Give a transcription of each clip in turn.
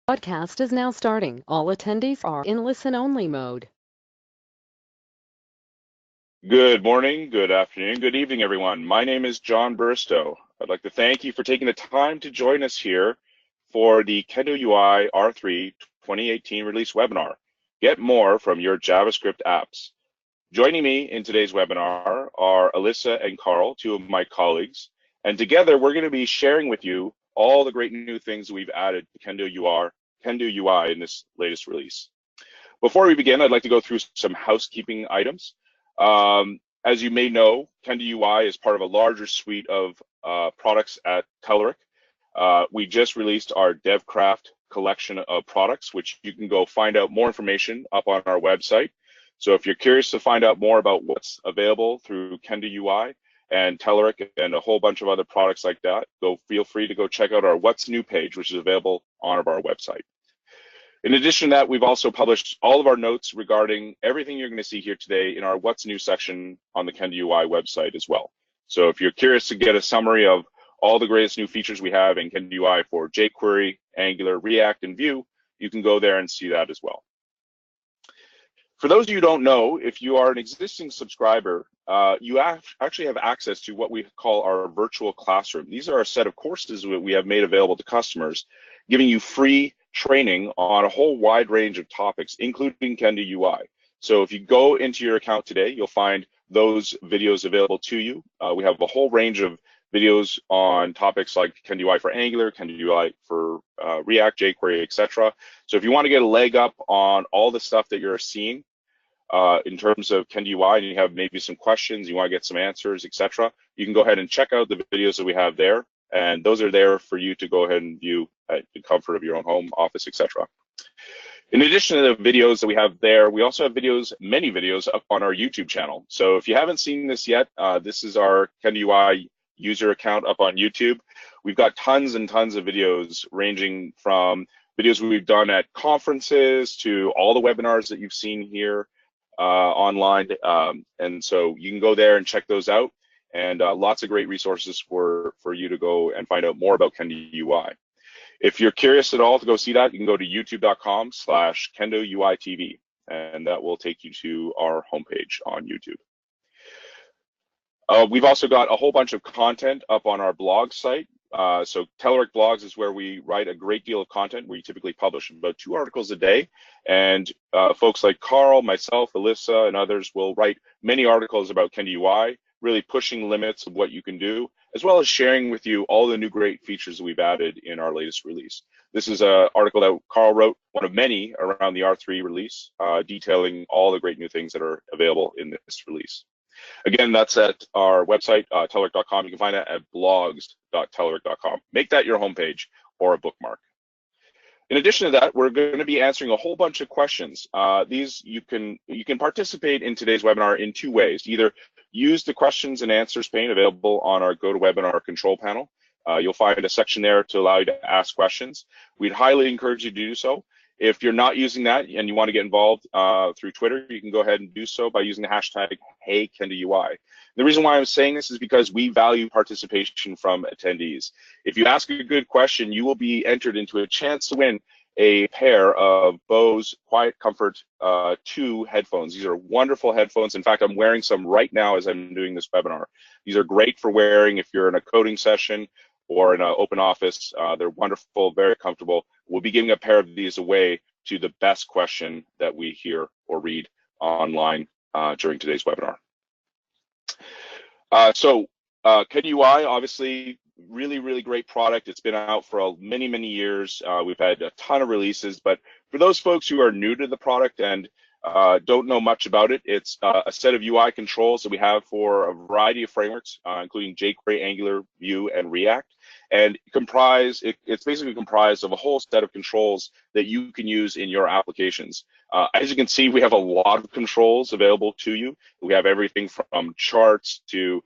Podcast is now starting. All attendees are in listen-only mode. Good morning, good afternoon, good evening, everyone. My name is John Burstow. I'd like to thank you for taking the time to join us here for the Kendo UI R3 2018 release webinar. Get more from your JavaScript apps. Joining me in today's webinar are Alyssa and Carl, two of my colleagues, and together we're going to be sharing with you all the great new things we've added to Kendo UI in this latest release. Before we begin, I'd like to go through some housekeeping items. As you may know, Kendo UI is part of a larger suite of products at Telerik. We just released our DevCraft collection of products, which you can go find out more information up on our website. So if you're curious to find out more about what's available through Kendo UI and Telerik and a whole bunch of other products like that, feel free to go check out our What's New page, which is available on our website. In addition to that, we've also published all of our notes regarding everything you're going to see here today in our What's New section on the Kendo UI website as well. So if you're curious to get a summary of all the greatest new features we have in Kendo UI for jQuery, Angular, React, and Vue, you can go there and see that as well. For those of you who don't know, if you are an existing subscriber, you actually have access to what we call our virtual classroom. These are a set of courses that we have made available to customers, giving you free training on a whole wide range of topics, including Kendo UI. So if you go into your account today, you'll find those videos available to you. We have a whole range of videos on topics like Kendo UI for Angular, Kendo UI for React, jQuery, etc. So if you want to get a leg up on all the stuff that you're seeing in terms of Kendo UI, and you have maybe some questions, you want to get some answers, etc., you can go ahead and check out the videos that we have there, and those are there for you to go ahead and view at the comfort of your own home, office, etc. In addition to the videos that we have there, we also have many videos up on our YouTube channel. So if you haven't seen this yet, this is our Kendo UI user account up on YouTube. We've got tons and tons of videos ranging from videos we've done at conferences to all the webinars that you've seen here online. And so you can go there and check those out, and lots of great resources for you to go and find out more about Kendo UI. If you're curious at all to go see that, you can go to youtube.com/Kendo UI TV, and that will take you to our homepage on YouTube. We've also got a whole bunch of content up on our blog site. So Telerik blogs is where we write a great deal of content. We typically publish about 2 articles a day, and folks like Carl, myself, Alyssa, and others will write many articles about Kendo UI, really pushing limits of what you can do, as well as sharing with you all the new great features that we've added in our latest release. This is an article that Carl wrote, one of many around the R3 release, detailing all the great new things that are available in this release. Again, that's at our website, telerik.com. You can find that at blogs.telerik.com. Make that your homepage or a bookmark. In addition to that, we're going to be answering a whole bunch of questions. These you can participate in today's webinar in 2 ways. Either use the questions and answers pane available on our GoToWebinar control panel. You'll find a section there to allow you to ask questions. We'd highly encourage you to do so. If you're not using that and you want to get involved through Twitter, you can go ahead and do so by using the hashtag #HeyKendoUI. The reason why I'm saying this is because we value participation from attendees. If you ask a good question, you will be entered into a chance to win a pair of Bose Quiet Comfort 2 headphones. These are wonderful headphones. In fact, I'm wearing some right now as I'm doing this webinar. These are great for wearing if you're in a coding session or in an open office. They're wonderful, very comfortable. We'll be giving a pair of these away to the best question that we hear or read online during today's webinar. So Kendo UI, obviously, really great product. It's been out for many years. We've had a ton of releases, but for those folks who are new to the product and don't know much about it, it's a set of UI controls that we have for a variety of frameworks, including jQuery, Angular, Vue, and React. And it's basically comprised of a whole set of controls that you can use in your applications. As you can see, we have a lot of controls available to you. We have everything from charts to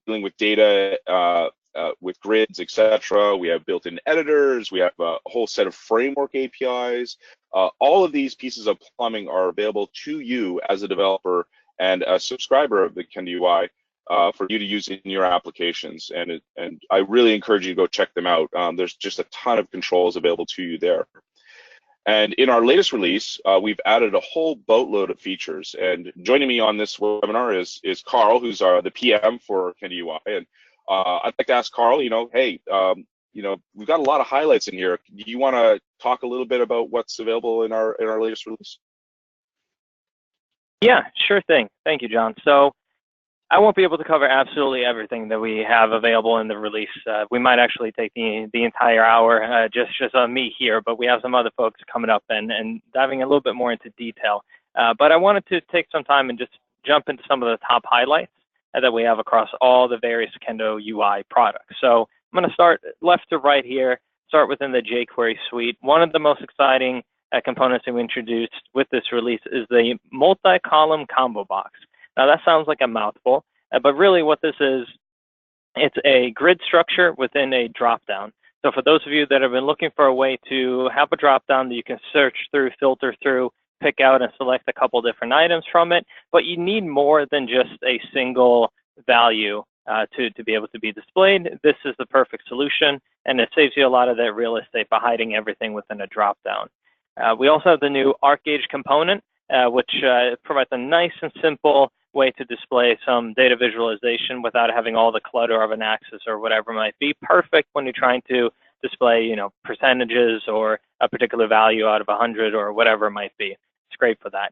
dealing with data, with grids, etc. We have built-in editors. We have a whole set of framework APIs. All of these pieces of plumbing are available to you as a developer and a subscriber of the Kendo UI for you to use in your applications. And I really encourage you to go check them out. There's just a ton of controls available to you there. And in our latest release, we've added a whole boatload of features. And joining me on this webinar is Carl, who's the PM for Kendo UI. And I'd like to ask Carl, hey, we've got a lot of highlights in here. Do you want to talk a little bit about what's available in our latest release? Yeah, sure thing. Thank you, John. So I won't be able to cover absolutely everything that we have available in the release. We might actually take the entire hour just on me here, but we have some other folks coming up and diving a little bit more into detail. But I wanted to take some time and just jump into some of the top highlights that we have across all the various Kendo UI products. So I'm going to start left to right here, start within the jQuery suite. One of the most exciting components that we introduced with this release is the MultiColumnComboBox. Now that sounds like a mouthful, but really what this is, it's a grid structure within a dropdown. So for those of you that have been looking for a way to have a dropdown that you can search through, filter through, pick out and select a couple different items from it, but you need more than just a single value to be able to be displayed. This is the perfect solution, and it saves you a lot of that real estate by hiding everything within a dropdown. We also have the new ArcGauge component, which provides a nice and simple way to display some data visualization without having all the clutter of an axis or whatever might be. Perfect when you're trying to display, percentages or a particular value out of 100 or whatever it might be. It's great for that.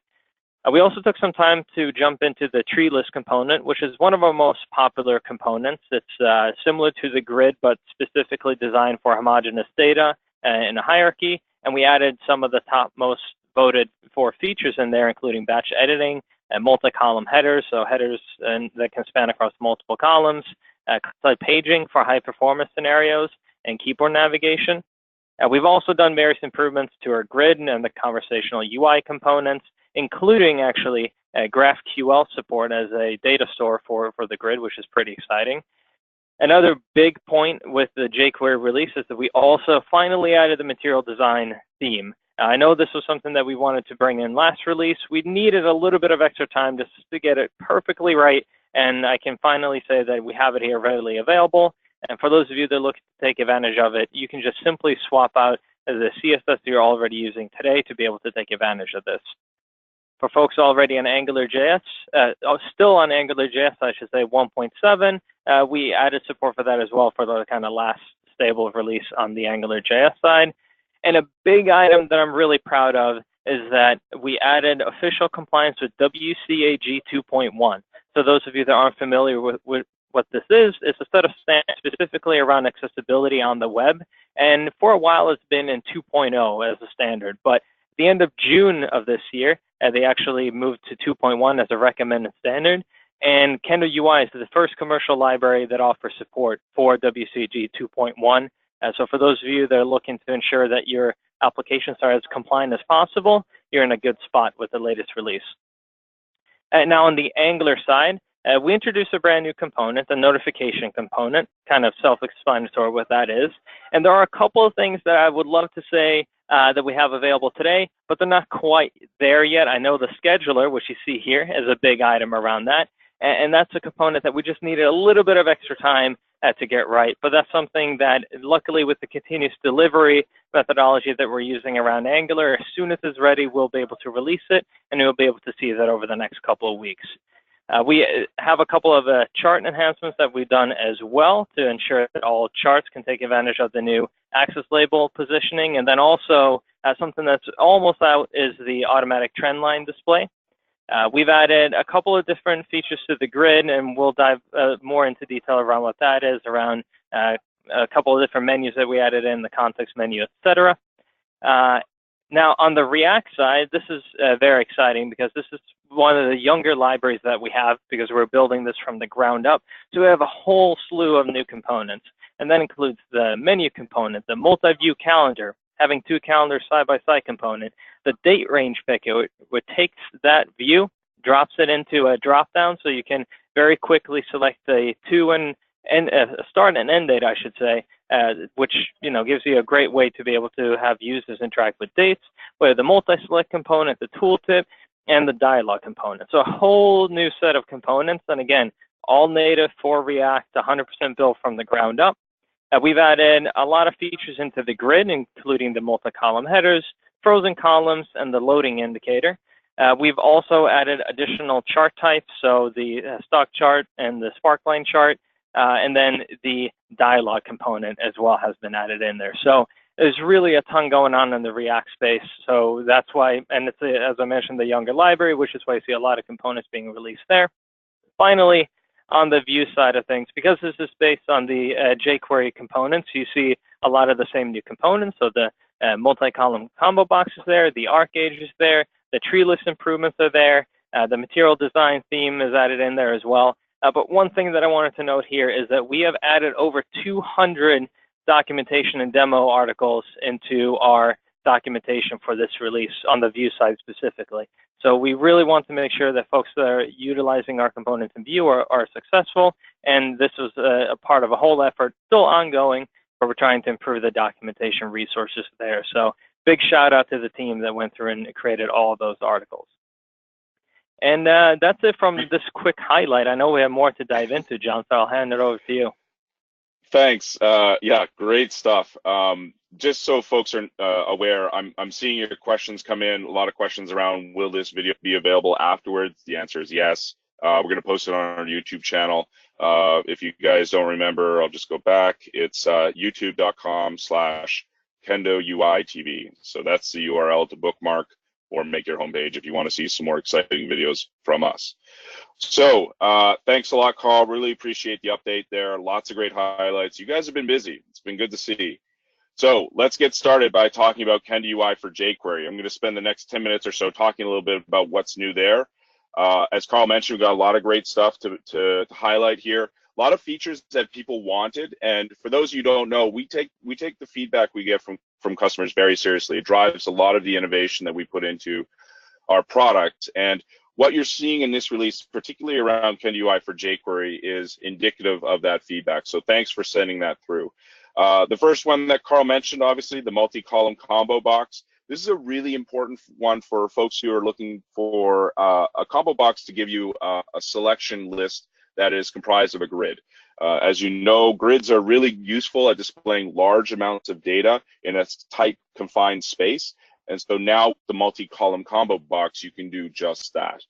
We also took some time to jump into the TreeList component, which is one of our most popular components. It's similar to the grid, but specifically designed for homogeneous data in a hierarchy. And we added some of the top most voted for features in there, including batch editing and multi-column headers, so headers that can span across multiple columns, paging for high performance scenarios, and keyboard navigation. We've also done various improvements to our grid and the conversational UI components, including actually GraphQL support as a data store for the grid, which is pretty exciting. Another big point with the jQuery release is that we also finally added the material design theme. I know this was something that we wanted to bring in last release. We needed a little bit of extra time just to get it perfectly right, and I can finally say that we have it here readily available. And for those of you that look to take advantage of it, you can just simply swap out the CSS you're already using today to be able to take advantage of this. For folks already on AngularJS, still on AngularJS, I should say 1.7, we added support for that as well for the kind of last stable release on the AngularJS side. And a big item that I'm really proud of is that we added official compliance with WCAG 2.1. So those of you that aren't familiar with what this is, it's a set of standards specifically around accessibility on the web. And for a while, it's been in 2.0 as a standard. But at the end of June of this year, they actually moved to 2.1 as a recommended standard. And Kendo UI is the first commercial library that offers support for WCAG 2.1. So for those of you that are looking to ensure that your applications are as compliant as possible, you're in a good spot with the latest release. Now on the Angular side, we introduced a brand new component, the notification component, kind of self-explanatory what that is. And there are a couple of things that I would love to say that we have available today, but they're not quite there yet. I know the scheduler, which you see here, is a big item around that. And that's a component that we just needed a little bit of extra time to get right. But that's something that, luckily, with the continuous delivery methodology that we're using around Angular, as soon as it's ready, we'll be able to release it, and you'll be able to see that over the next couple of weeks. We have a couple of chart enhancements that we've done as well to ensure that all charts can take advantage of the new axis label positioning. And then also something that's almost out is the automatic trendline display. We've added a couple of different features to the grid, and we'll dive more into detail around what that is, around a couple of different menus that we added in, the context menu, etc. Now, on the React side, this is very exciting because this is one of the younger libraries that we have because we're building this from the ground up. So we have a whole slew of new components, and that includes the menu component, the multi-view calendar, having two calendars side-by-side component, the date range picker, which takes that view, drops it into a drop-down, so you can very quickly select a start and end date, I should say, which gives you a great way to be able to have users interact with dates. We have the MultiSelect component, the Tooltip, and the Dialog component. So a whole new set of components, and again, all native for React, 100% built from the ground up. We've added a lot of features into the grid, including the multi-column headers, frozen columns, and the loading indicator. We've also added additional chart types, so the stock chart and the sparkline chart, and then the dialog component as well has been added in there. So there's really a ton going on in the React space. So that's why, and it's, as I mentioned, the younger library, which is why you see a lot of components being released there. Finally, on the View side of things, because this is based on the jQuery components, you see a lot of the same new components. So the multi-column combo box is there, the ArcGauge is there, the tree list improvements are there, the material design theme is added in there as well. But one thing that I wanted to note here is that we have added over 200 documentation and demo articles into our documentation for this release on the View side specifically. So we really want to make sure that folks that are utilizing our components in View are successful, and this was a part of a whole effort, still ongoing, but we're trying to improve the documentation resources there. So big shout out to the team that went through and created all of those articles. And that's it from this quick highlight. I know we have more to dive into, John, so I'll hand it over to you. Thanks. Yeah, great stuff. Just so folks are aware, I'm seeing your questions come in. A lot of questions around, will this video be available afterwards? The answer is yes. We're going to post it on our YouTube channel. If you guys don't remember, I'll just go back. It's youtube.com/Kendo UI TV. So that's the URL to bookmark or make your homepage if you want to see some more exciting videos from us. So thanks a lot, Carl. Really appreciate the update there. Lots of great highlights. You guys have been busy. It's been good to see. So let's get started by talking about Kendo UI for jQuery. I'm going to spend the next 10 minutes or so talking a little bit about what's new there. As Carl mentioned, we've got a lot of great stuff to highlight here. A lot of features that people wanted, and for those of you who don't know, we take the feedback we get from customers very seriously. It drives a lot of the innovation that we put into our product, and what you're seeing in this release, particularly around Kendo UI for jQuery, is indicative of that feedback. So thanks for sending that through. The first one that Carl mentioned, obviously, the multi-column combo box. This is a really important one for folks who are looking for a combo box to give you a selection list that is comprised of a grid. As you know, grids are really useful at displaying large amounts of data in a tight, confined space. And so now the multi-column combo box, you can do just that.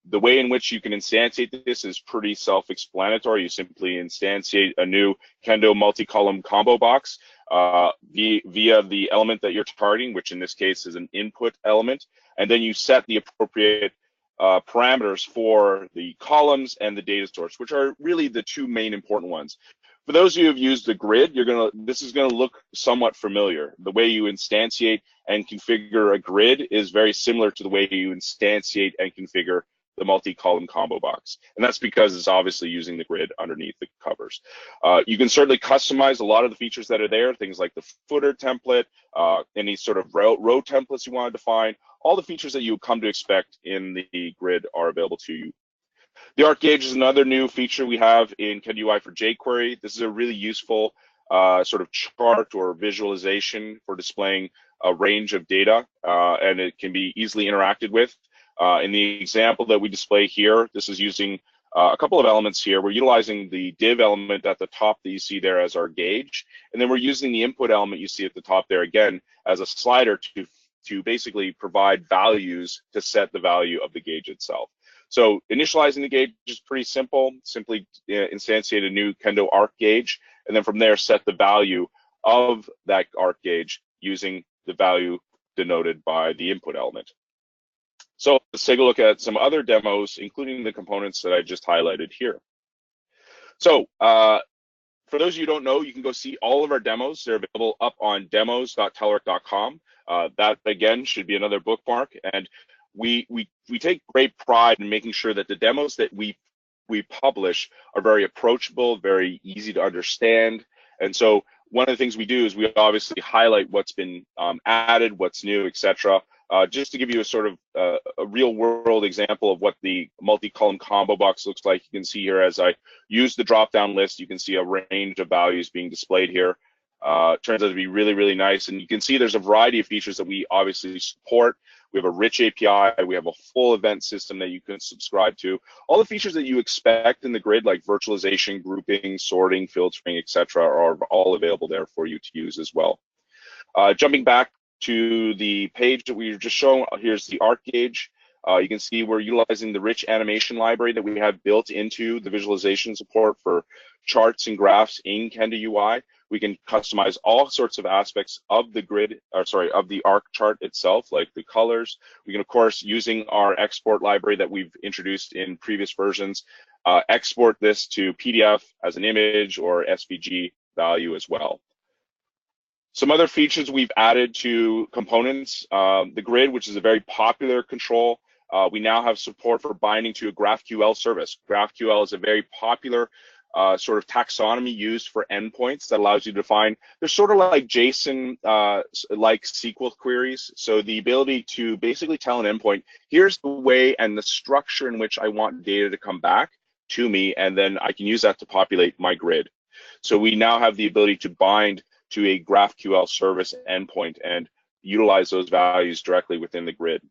The way in which you can instantiate this is pretty self-explanatory. You simply instantiate a new Kendo multi-column combo box via the element that you're targeting, which in this case is an input element, and then you set the appropriate parameters for the columns and the data source, which are really the two main important ones. For those of you who have used the grid, this is gonna look somewhat familiar. The way you instantiate and configure a grid is very similar to the way you instantiate and configure the multi-column combo box. And that's because it's obviously using the grid underneath the covers. You can certainly customize a lot of the features that are there, things like the footer template, any sort of row templates you want to define. All the features that you come to expect in the grid are available to you. The ArcGauge is another new feature we have in Kendo UI for jQuery. This is a really useful sort of chart or visualization for displaying a range of data, and it can be easily interacted with. In the example that we display here, this is using a couple of elements here. We're utilizing the div element at the top that you see there as our gauge, and then we're using the input element you see at the top there again as a slider to basically provide values to set the value of the gauge itself. So initializing the gauge is pretty simple. Simply instantiate a new Kendo ArcGauge, and then from there set the value of that ArcGauge using the value denoted by the input element. So let's take a look at some other demos, including the components that I just highlighted here. So for those of you who don't know, you can go see all of our demos. They're available up on demos.telerik.com. That, again, should be another bookmark. And we take great pride in making sure that the demos that we publish are very approachable, very easy to understand. And so one of the things we do is we obviously highlight what's been added, what's new, etc. Just to give you a sort of a real world example of what the multi-column combo box looks like, you can see here as I use the drop-down list, you can see a range of values being displayed here. Turns out to be really, really nice. And you can see there's a variety of features that we obviously support. We have a rich API. We have a full event system that you can subscribe to. All the features that you expect in the grid, like virtualization, grouping, sorting, filtering, etc., are all available there for you to use as well. Jumping back to the page that we were just showing, here's the ArcGauge. You can see we're utilizing the rich animation library that we have built into the visualization support for charts and graphs in Kendo UI. We can customize all sorts of aspects of the grid, or sorry, of the arc chart itself, like the colors. We can, of course, using our export library that we've introduced in previous versions, export this to PDF as an image or SVG value as well. Some other features we've added to components, the grid, which is a very popular control. We now have support for binding to a GraphQL service. GraphQL is a very popular sort of taxonomy used for endpoints that allows you to define, they're sort of like JSON, like SQL queries. So the ability to basically tell an endpoint, here's the way and the structure in which I want data to come back to me, and then I can use that to populate my grid. So we now have the ability to bind to a GraphQL service endpoint and utilize those values directly within the grid.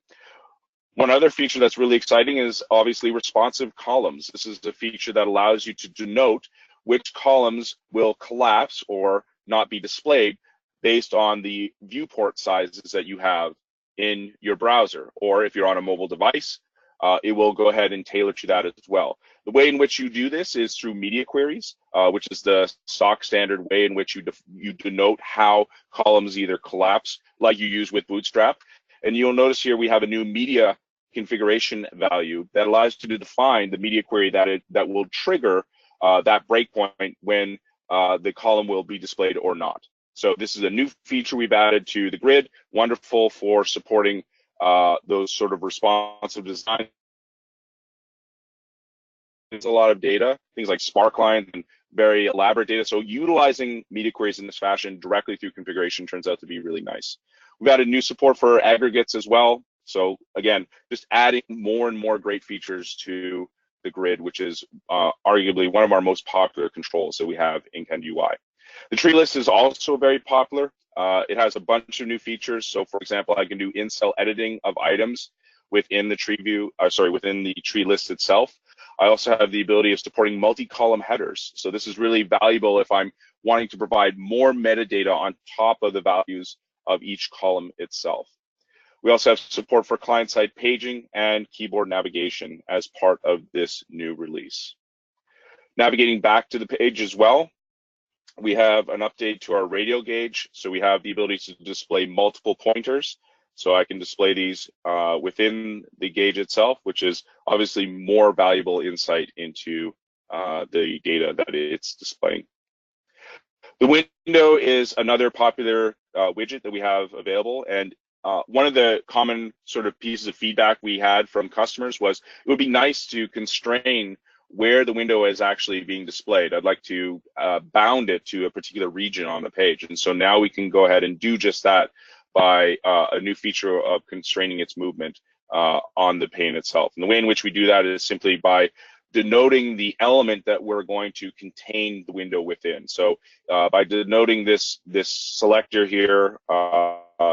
One other feature that's really exciting is obviously responsive columns. This is a feature that allows you to denote which columns will collapse or not be displayed based on the viewport sizes that you have in your browser. Or if you're on a mobile device, it will go ahead and tailor to that as well. The way in which you do this is through media queries, which is the stock standard way in which you denote how columns either collapse, like you use with Bootstrap. And you'll notice here we have a new media configuration value that allows you to define the media query that will trigger that breakpoint when the column will be displayed or not. So this is a new feature we've added to the grid, wonderful for supporting those sort of responsive design. There's a lot of data, things like Spark lines and very elaborate data. So utilizing media queries in this fashion directly through configuration turns out to be really nice. We've added new support for aggregates as well. So again, just adding more and more great features to the grid, which is arguably one of our most popular controls that we have in Kendo UI. The tree list is also very popular. It has a bunch of new features. So for example, I can do in-cell editing of items within the tree view, within the tree list itself. I also have the ability of supporting multi-column headers. So this is really valuable if I'm wanting to provide more metadata on top of the values of each column itself. We also have support for client-side paging and keyboard navigation as part of this new release. Navigating back to the page as well, we have an update to our radial gauge. So we have the ability to display multiple pointers. So I can display these within the gauge itself, which is obviously more valuable insight into the data that it's displaying. The window is another popular widget that we have available. And one of the common sort of pieces of feedback we had from customers was it would be nice to constrain where the window is actually being displayed. I'd like to bound it to a particular region on the page. And so now we can go ahead and do just that by a new feature of constraining its movement on the pane itself. And the way in which we do that is simply by denoting the element that we're going to contain the window within. So by denoting this selector here,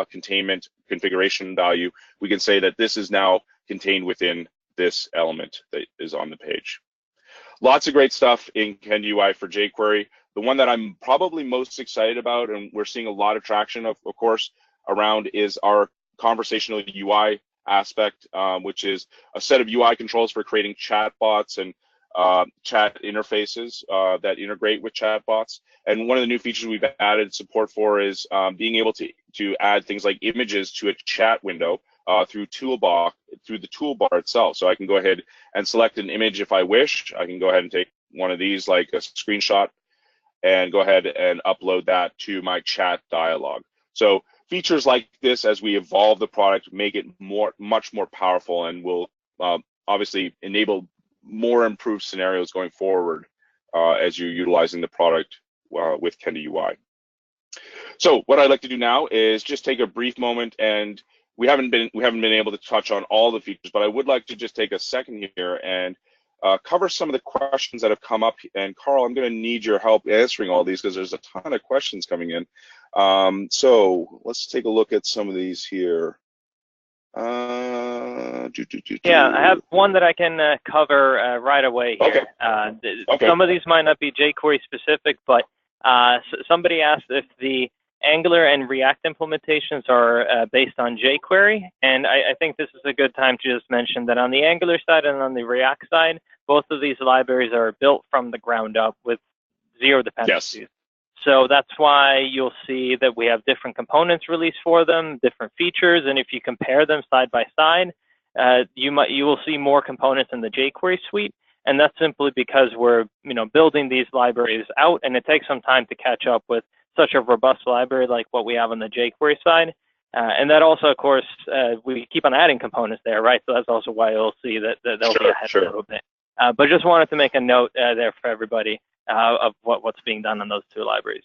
containment configuration value, we can say that this is now contained within this element that is on the page. Lots of great stuff in Kendo UI for jQuery. The one that I'm probably most excited about, and we're seeing a lot of traction of course, around is our conversational UI aspect, which is a set of UI controls for creating chatbots and chat interfaces that integrate with chatbots. And one of the new features we've added support for is being able to add things like images to a chat window through the toolbar itself. So I can go ahead and select an image if I wish. I can go ahead and take one of these, like a screenshot, and go ahead and upload that to my chat dialog. So features like this, as we evolve the product, make it much more powerful and will obviously enable more improved scenarios going forward as you're utilizing the product with Kendo UI. So what I'd like to do now is just take a brief moment, and we haven't been able to touch on all the features, but I would like to just take a second here and cover some of the questions that have come up. And Carl, I'm going to need your help answering all these because there's a ton of questions coming in. So let's take a look at some of these here. Yeah, I have one that I can cover right away here. Okay. Some of these might not be jQuery specific, but somebody asked if the Angular and React implementations are based on jQuery, and I think this is a good time to just mention that on the Angular side and on the React side, both of these libraries are built from the ground up with zero dependencies. Yes. So that's why you'll see that we have different components released for them, different features, and if you compare them side by side, you will see more components in the jQuery suite, and that's simply because we're building these libraries out, and it takes some time to catch up with such a robust library like what we have on the jQuery side. And that also, of course, we keep on adding components there, right? So that's also why you'll see that they'll be ahead a little bit. But just wanted to make a note there for everybody of what's being done on those two libraries.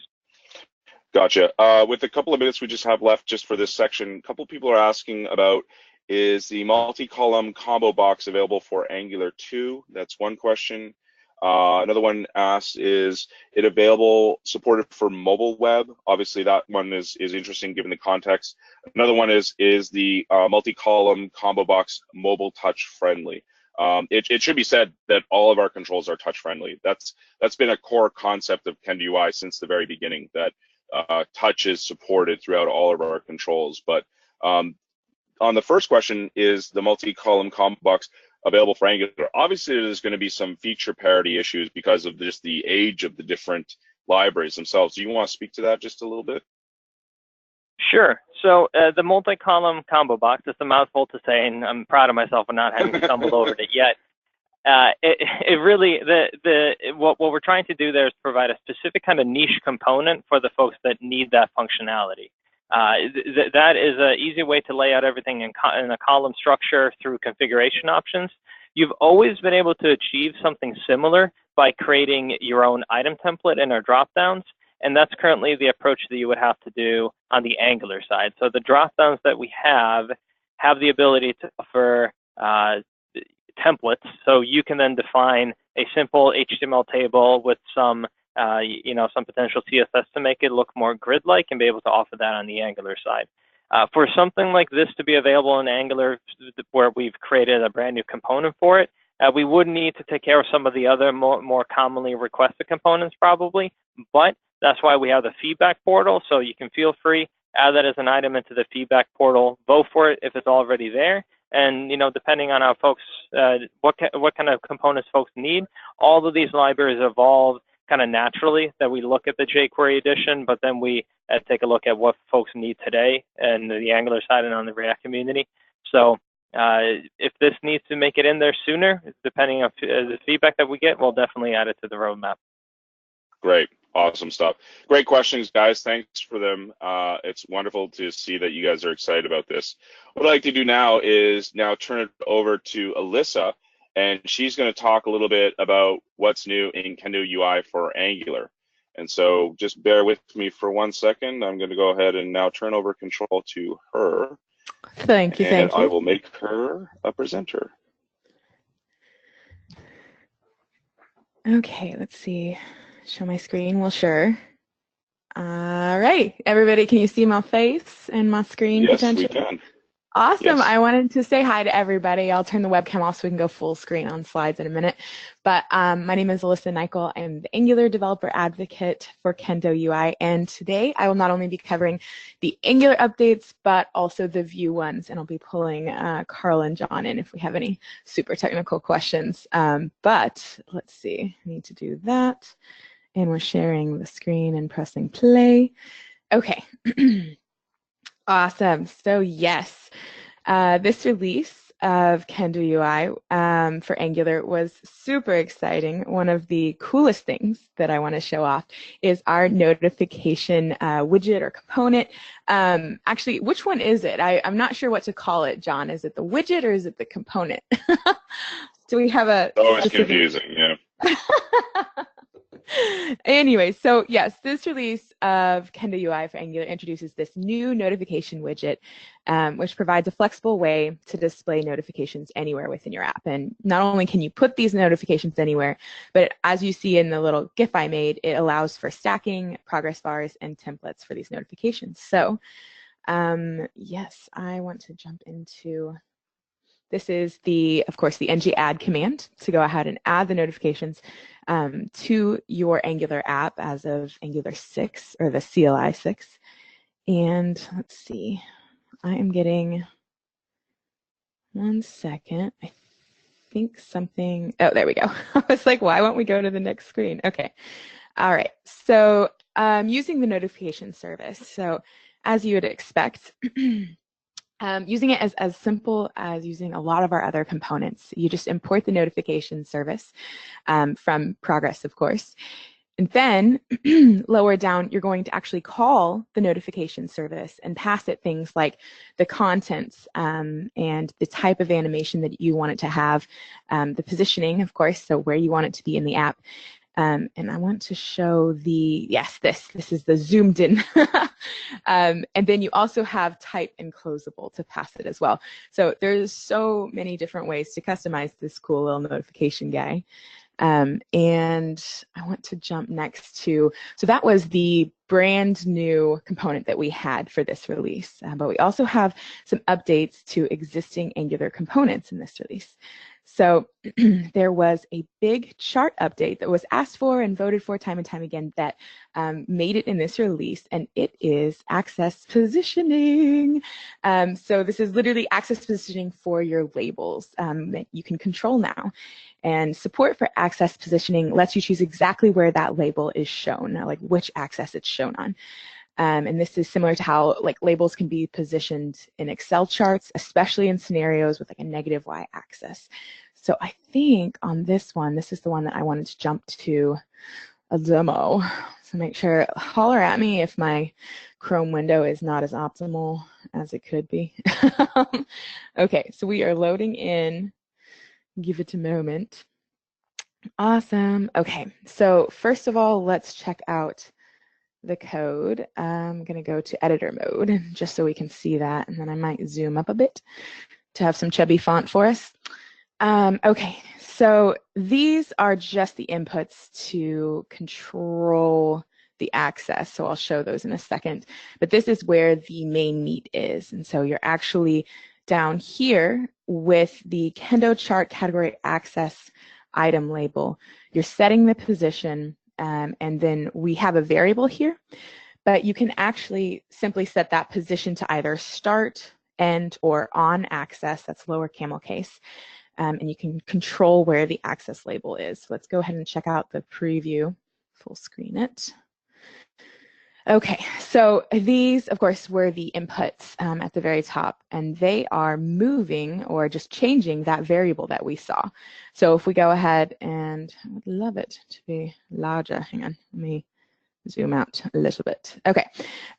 Gotcha. With a couple of minutes we just have left just for this section, a couple people are asking about, is the multi-column combo box available for Angular 2? That's one question. Another one asks, is it available, supported for mobile web? Obviously that one is interesting given the context. Another one is the multi-column combo box mobile touch friendly? It should be said that all of our controls are touch friendly. That's been a core concept of Kendo UI since the very beginning, that touch is supported throughout all of our controls. But on the first question, is the multi-column combo box available for Angular? Obviously, there's going to be some feature parity issues because of just the age of the different libraries themselves. Do you want to speak to that just a little bit? Sure. So the multi-column combo box, it's a mouthful to say, and I'm proud of myself for not having stumbled over it yet. It really, what we're trying to do there is provide a specific kind of niche component for the folks that need that functionality. That is an easy way to lay out everything in a column structure through configuration options. You've always been able to achieve something similar by creating your own item template in our dropdowns, and that's currently the approach that you would have to do on the Angular side. So the dropdowns that we have the ability to offer templates, so you can then define a simple HTML table with some some potential CSS to make it look more grid-like, and be able to offer that on the Angular side. For something like this to be available in Angular, where we've created a brand new component for it, we would need to take care of some of the other more commonly requested components probably, but that's why we have the feedback portal, so you can feel free, add that as an item into the feedback portal, vote for it if it's already there, and depending on how folks, what kind of components folks need, all of these libraries evolve kind of naturally, that we look at the jQuery edition, but then we take a look at what folks need today and the Angular side and on the React community. So if this needs to make it in there sooner, depending on the feedback that we get, we'll definitely add it to the roadmap. Great. Awesome stuff. Great questions, guys. Thanks for them. It's wonderful to see that you guys are excited about this. What I'd like to do now is turn it over to Alyssa, and she's going to talk a little bit about what's new in Kendo UI for Angular. And so just bear with me for 1 second. I'm going to go ahead and now turn over control to her. Thank you. And I will make her a presenter. Okay, let's see. Show my screen. Well, sure. All right, everybody, can you see my face and my screen? Yes, potentially? we can. Awesome. Yes. I wanted to say hi to everybody. I'll turn the webcam off so we can go full screen on slides in a minute. But my name is Alyssa Nichol. I'm the Angular developer advocate for Kendo UI. And today I will not only be covering the Angular updates, but also the Vue ones. And I'll be pulling Carl and John in if we have any super technical questions. But let's see, I need to do that. And we're sharing the screen and pressing play. Okay. Awesome. So yes, this release of Kendo UI for Angular was super exciting. One of the coolest things that I want to show off is our notification widget or component. Actually, which one is it? I'm not sure what to call it, John. Is it the widget or is it the component? Do we have a... Always confusing, yeah. Anyway, so yes, this release of Kendo UI for Angular introduces this new notification widget, which provides a flexible way to display notifications anywhere within your app. And not only can you put these notifications anywhere, but as you see in the little GIF I made, it allows for stacking, progress bars, and templates for these notifications. So yes, I want to jump into, this is of course, the ng add command to go ahead and add the notifications to your Angular app as of Angular 6 or the CLI 6. And let's see, I am getting, one second, I think something, oh, there we go. I was like, why won't we go to the next screen? Okay, all right, so using the notification service. So as you would expect, using it as simple as using a lot of our other components. You just import the notification service from Progress, of course. And then lower down, you're going to actually call the notification service and pass it things like the contents and the type of animation that you want it to have, the positioning, of course, so where you want it to be in the app. And I want to show the, yes, this is the zoomed in. And then you also have type and closable to pass it as well. So there's so many different ways to customize this cool little notification guy. And I want to jump next to, so that was the brand new component that we had for this release, but we also have some updates to existing Angular components in this release. So there was a big chart update that was asked for and voted for time and time again that made it in this release, and it is access positioning. So this is literally access positioning for your labels that you can control now. And support for access positioning lets you choose exactly where that label is shown, like which axis it's shown on. And this is similar to how like labels can be positioned in Excel charts, especially in scenarios with like a negative y-axis. So I think on this one, this is the one that I wanted to jump to a demo. So make sure, holler at me if my Chrome window is not as optimal as it could be. Okay, so we are loading in. Give it a moment. Awesome. Okay, so first of all, let's check out the code. I'm going to go to editor mode just so we can see that, and then I might zoom up a bit to have some chubby font for us. Okay, so these are just the inputs to control the access, so I'll show those in a second, but this is where the main meat is, and so you're actually down here with the Kendo chart category access item label. You're setting the position, and then we have a variable here, but you can actually simply set that position to either start, end, or on access. That's lower camel case. And you can control where the access label is. So let's go ahead and check out the preview, full screen it. Okay, so these, of course, were the inputs at the very top, and they are moving or just changing that variable that we saw. So if we go ahead, and I would love it to be larger. Hang on, let me zoom out a little bit. Okay,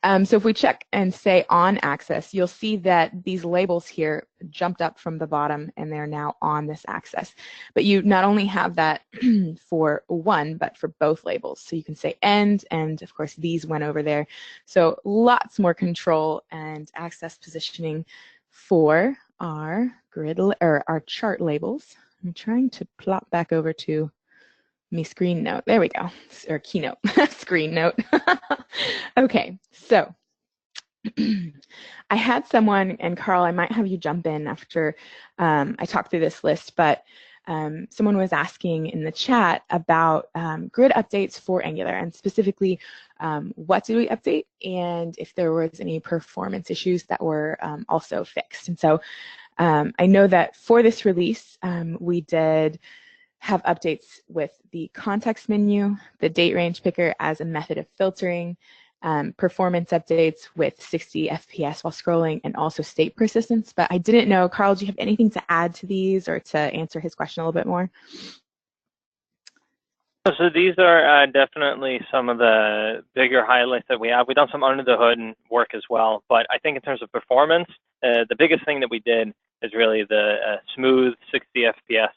so if we check and say on axis, you'll see that these labels here jumped up from the bottom and they're now on this axis. But you not only have that for one, but for both labels. So you can say end, and of course these went over there. So lots more control and access positioning for our grid or our chart labels. I'm trying to plop back over to me screen note. There we go. Or keynote. Screen note. Okay, so I had someone, and Carl, I might have you jump in after I talk through this list, but someone was asking in the chat about grid updates for Angular, and specifically what did we update and if there was any performance issues that were also fixed. And so I know that for this release, we did have updates with the context menu, the date range picker as a method of filtering, performance updates with 60 FPS while scrolling, and also state persistence. But I didn't know, Carl, do you have anything to add to these or to answer his question a little bit more? So these are definitely some of the bigger highlights that we have. We've done some under the hood and work as well, but I think in terms of performance, the biggest thing that we did is really the smooth 60 FPS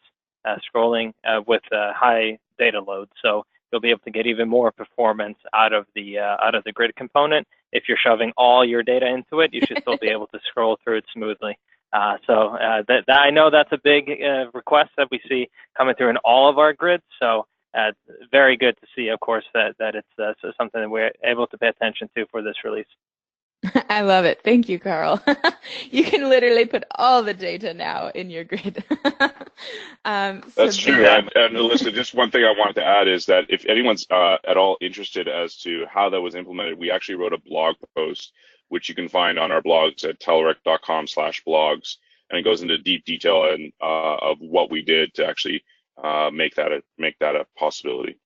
scrolling with high data load. So you'll be able to get even more performance out of the grid component. If you're shoving all your data into it, you should still be able to scroll through it smoothly. I know that's a big request that we see coming through in all of our grids. So very good to see, of course, that it's something that we're able to pay attention to for this release. I love it. Thank you, Carl. You can literally put all the data now in your grid. That's true. And listen, just one thing I wanted to add is that if anyone's at all interested as to how that was implemented, we actually wrote a blog post, which you can find on our blogs at telerik.com/blogs, and it goes into deep detail and of what we did to actually make that a possibility.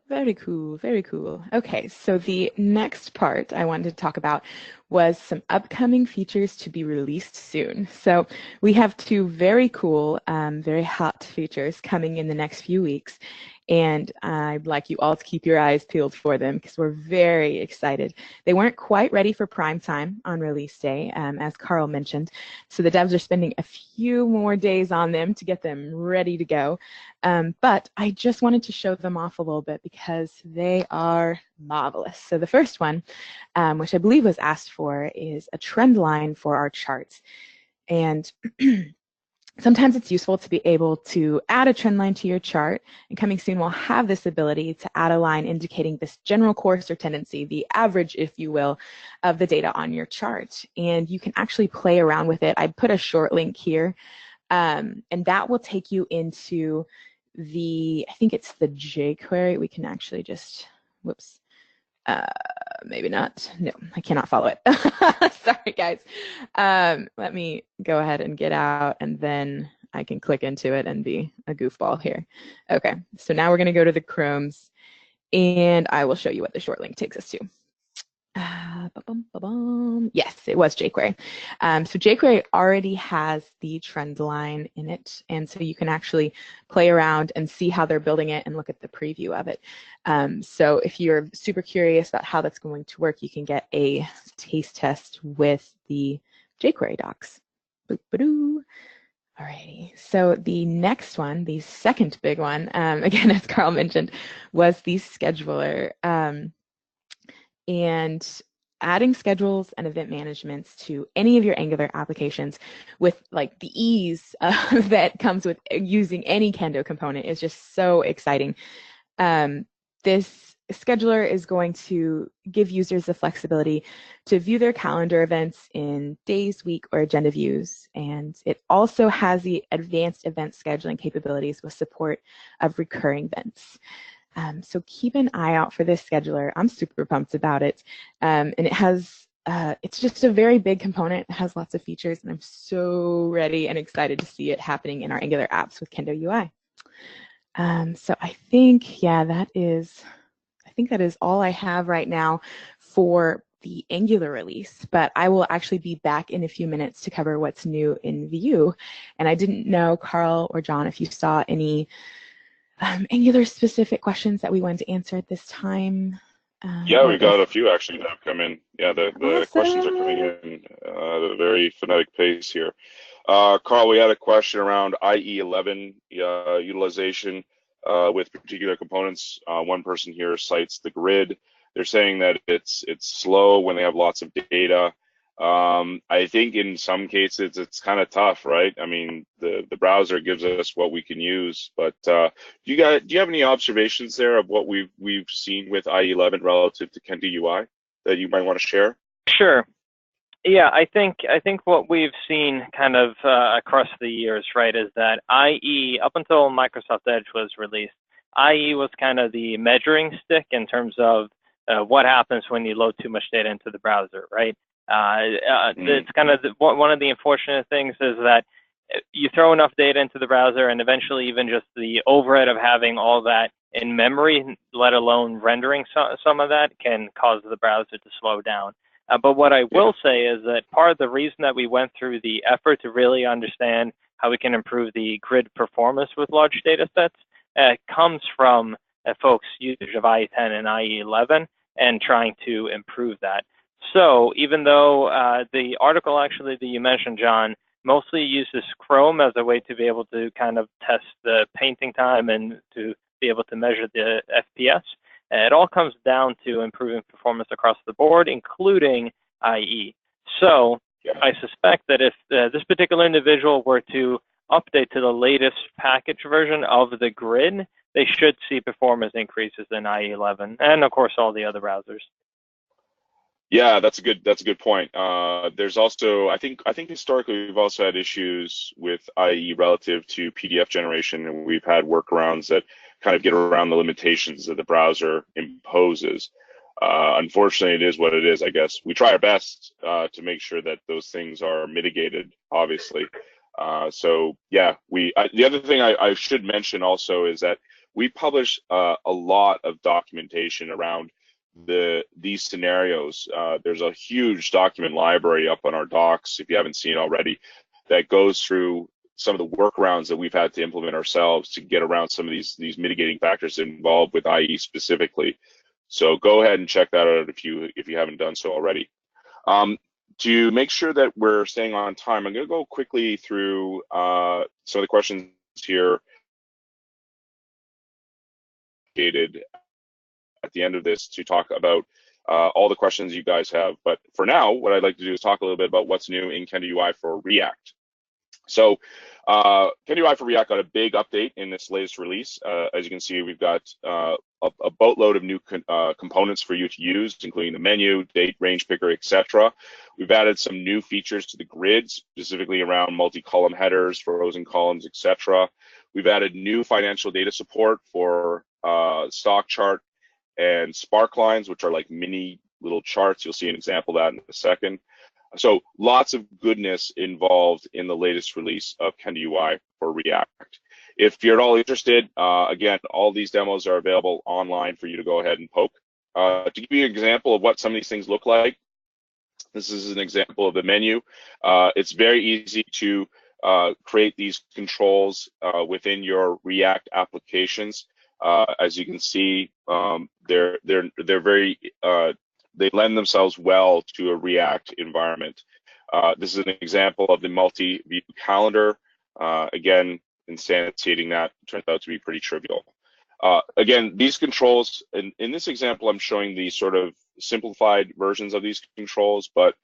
Very cool, very cool. Okay, so the next part I wanted to talk about was some upcoming features to be released soon. So we have two very cool, very hot features coming in the next few weeks, and I'd like you all to keep your eyes peeled for them because we're very excited. They weren't quite ready for prime time on release day, as Carl mentioned, so the devs are spending a few more days on them to get them ready to go. But I just wanted to show them off a little bit because they are marvelous. So the first one, which I believe was asked for, is a trend line for our charts. And sometimes it's useful to be able to add a trend line to your chart, and coming soon we'll have this ability to add a line indicating this general course or tendency, the average, if you will, of the data on your chart. And you can actually play around with it. I put a short link here, and that will take you into I think it's the jQuery. We can actually just, whoops, maybe not. No, I cannot follow it. Sorry, guys. Let me go ahead and get out, and then I can click into it and be a goofball here. Okay, so now we're going to go to the Chromes, and I will show you what the short link takes us to. Yes, it was jQuery. So jQuery already has the trend line in it, and so you can actually play around and see how they're building it and look at the preview of it. So if you're super curious about how that's going to work, you can get a taste test with the jQuery docs. Boop-a-doo. Alrighty, so the next one, the second big one, again, as Carl mentioned, was the scheduler. And adding schedules and event managements to any of your Angular applications with like the ease that comes with using any Kendo component is just so exciting. This scheduler is going to give users the flexibility to view their calendar events in days, week, or agenda views. And it also has the advanced event scheduling capabilities with support of recurring events. So keep an eye out for this scheduler. I'm super pumped about it. And it has, it's just a very big component. It has lots of features, and I'm so ready and excited to see it happening in our Angular apps with Kendo UI. So I think, yeah, that is all I have right now for the Angular release, but I will actually be back in a few minutes to cover what's new in Vue. And I didn't know, Carl or John, if you saw any Angular specific questions that we wanted to answer at this time. Yeah, we got a few actually that have come in. Yeah, the Awesome. questions are coming in at a very phonetic pace here. Carl, we had a question around IE11 utilization with particular components. One person here cites the grid. They're saying that it's slow when they have lots of data. I think in some cases it's kind of tough, right? I mean, the browser gives us what we can use, but do you have any observations there of what we've seen with IE11 relative to Kendo UI that you might want to share? Sure. Yeah, I think what we've seen kind of across the years, right, is that IE, up until Microsoft Edge was released, IE was kind of the measuring stick in terms of what happens when you load too much data into the browser, right? It's kind of one of the unfortunate things is that you throw enough data into the browser, and eventually even just the overhead of having all that in memory, let alone rendering some of that, can cause the browser to slow down. But what I will say is that part of the reason that we went through the effort to really understand how we can improve the grid performance with large data sets comes from folks' usage of IE10 and IE11 and trying to improve that. So even though the article actually that you mentioned, John, mostly uses Chrome as a way to be able to kind of test the painting time and to be able to measure the FPS. It all comes down to improving performance across the board, including IE. So I suspect that if this particular individual were to update to the latest package version of the grid, they should see performance increases in IE11, and of course all the other browsers. Yeah, that's a good point. There's also, I think historically we've also had issues with IE relative to PDF generation, and we've had workarounds that kind of get around the limitations that the browser imposes. Unfortunately, it is what it is, I guess. We try our best to make sure that those things are mitigated, obviously. So yeah, the other thing I should mention also is that we publish a lot of documentation around these scenarios. There's a huge document library up on our docs, if you haven't seen already, that goes through some of the workarounds that we've had to implement ourselves to get around some of these mitigating factors involved with IE specifically. So go ahead and check that out if you haven't done so already. To make sure that we're staying on time, I'm going to go quickly through some of the questions here at the end of this to talk about all the questions you guys have. But for now, what I'd like to do is talk a little bit about what's new in Kendo UI for React. So Kendo UI for React got a big update in this latest release. As you can see, we've got a boatload of new components for you to use, including the menu, date, range picker, etc. We've added some new features to the grid, specifically around multi-column headers, frozen columns, etc. We've added new financial data support for stock chart and spark lines, which are like mini little charts. You'll see an example of that in a second. So lots of goodness involved in the latest release of Kendo UI for React. If you're at all interested, again, all these demos are available online for you to go ahead and poke. To give you an example of what some of these things look like, this is an example of the menu. It's very easy to create these controls within your React applications. As you can see, they're very they lend themselves well to a React environment. This is an example of the multi-view calendar. Again, instantiating that turns out to be pretty trivial. Again, these controls, in this example, I'm showing the sort of simplified versions of these controls, but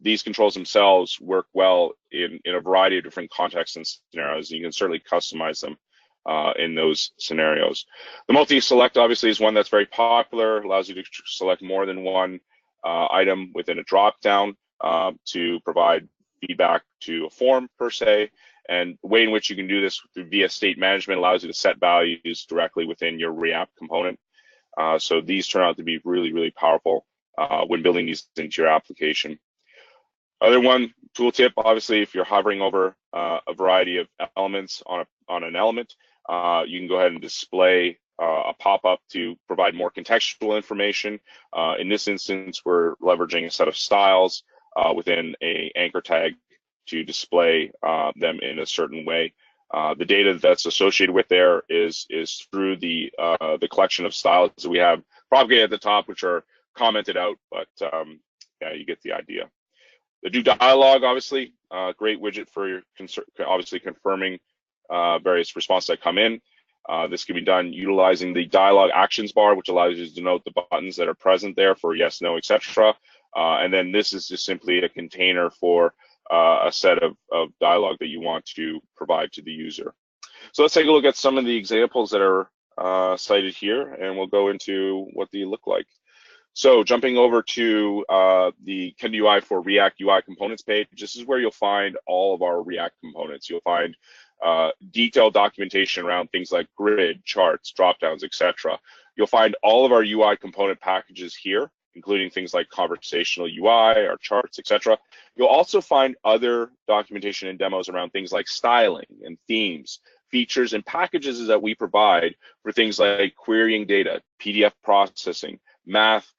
these controls themselves work well in a variety of different contexts and scenarios, and you can certainly customize them in those scenarios. The MultiSelect obviously is one that's very popular, allows you to select more than one item within a drop-down to provide feedback to a form per se. And the way in which you can do this via state management allows you to set values directly within your React component. So these turn out to be really, really powerful when building these into your application. Other one, Tooltip, obviously, if you're hovering over a variety of elements on an element, you can go ahead and display a pop-up to provide more contextual information. In this instance, we're leveraging a set of styles within an anchor tag to display them in a certain way. The data that's associated with there is through the collection of styles that we have propagated at the top, which are commented out, but yeah, you get the idea. The do dialog, obviously, great widget for your obviously confirming various responses that come in. This can be done utilizing the dialog actions bar, which allows you to denote the buttons that are present there for yes, no, etc. And then this is just simply a container for a set of dialog that you want to provide to the user. So let's take a look at some of the examples that are cited here, and we'll go into what they look like. So jumping over to the Kendo UI for React UI components page, this is where you'll find all of our React components. You'll find detailed documentation around things like grid, charts, dropdowns, etc. You'll find all of our UI component packages here, including things like Conversational UI, our charts, etc. You'll also find other documentation and demos around things like styling and themes, features, and packages that we provide for things like querying data, PDF processing, math,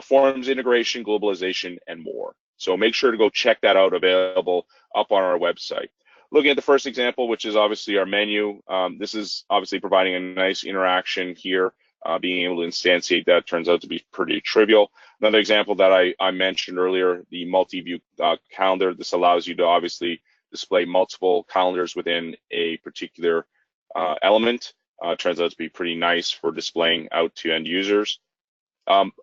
forms integration, globalization, and more. So make sure to go check that out, available up on our website. Looking at the first example, which is obviously our menu, this is obviously providing a nice interaction here. Being able to instantiate that turns out to be pretty trivial. Another example that I mentioned earlier, the multi-view calendar. This allows you to obviously display multiple calendars within a particular element. Turns out to be pretty nice for displaying out to end users.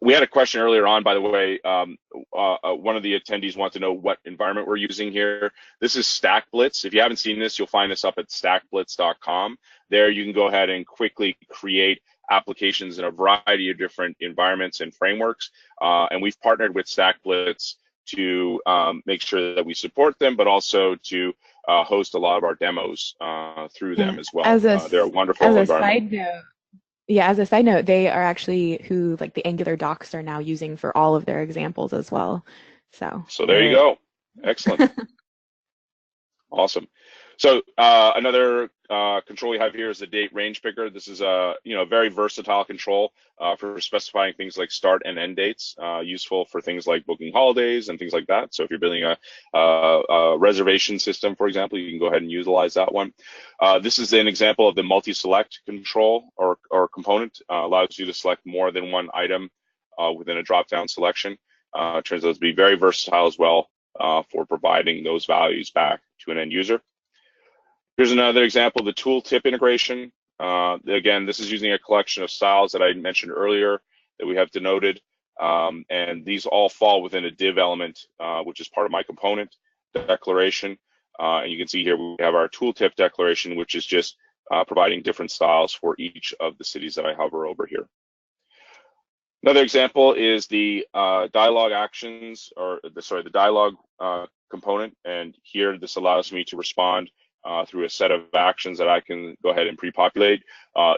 We had a question earlier on, by the way. One of the attendees wanted to know what environment we're using here. This is StackBlitz. If you haven't seen this, you'll find this up at stackblitz.com. There you can go ahead and quickly create applications in a variety of different environments and frameworks. And we've partnered with StackBlitz to make sure that we support them, but also to host a lot of our demos through them as well. They're a wonderful environment. As a side note, they are actually who like the Angular docs are now using for all of their examples as well. So there you go. Excellent. Awesome. So another control we have here is the date range picker. This is a very versatile control for specifying things like start and end dates, useful for things like booking holidays and things like that. So if you're building a reservation system, for example, you can go ahead and utilize that one. This is an example of the MultiSelect control or component. Allows you to select more than one item within a drop-down selection. Turns out to be very versatile as well for providing those values back to an end user. Here's another example, the Tooltip integration. Again, this is using a collection of styles that I mentioned earlier that we have denoted. And these all fall within a div element, which is part of my component declaration. And you can see here we have our Tooltip declaration, which is just providing different styles for each of the cities that I hover over here. Another example is the dialog actions, the dialog component. And here, this allows me to respond through a set of actions that I can go ahead and pre-populate.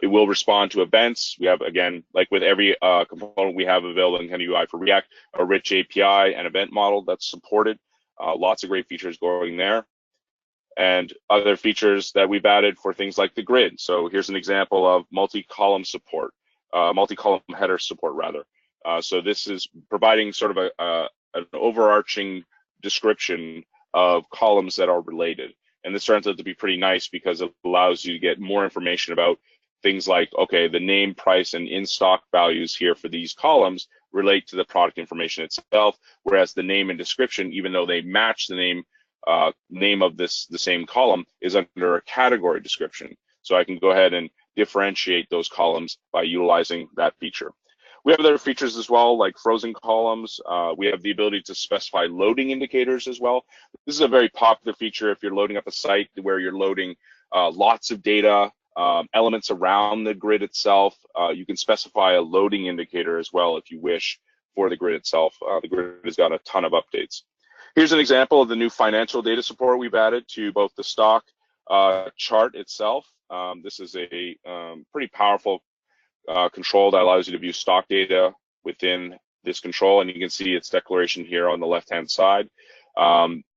It will respond to events. We have, again, like with every component we have available in Kendo UI for React, a rich API and event model that's supported. Lots of great features going there. And other features that we've added for things like the grid. So here's an example of multi-column support, multi-column header support, rather. So this is providing sort of an overarching description of columns that are related. And this turns out to be pretty nice because it allows you to get more information about things like, okay, the name, price, and in-stock values here for these columns relate to the product information itself, whereas the name and description, even though they match the name of the same column, is under a category description. So I can go ahead and differentiate those columns by utilizing that feature. We have other features as well, like frozen columns. We have the ability to specify loading indicators as well. This is a very popular feature if you're loading up a site where you're loading lots of data, elements around the grid itself. You can specify a loading indicator as well if you wish for the grid itself. The grid has got a ton of updates. Here's an example of the new financial data support we've added to both the stock chart itself. This is a pretty powerful control that allows you to view stock data within this control, and you can see its declaration here on the left-hand side.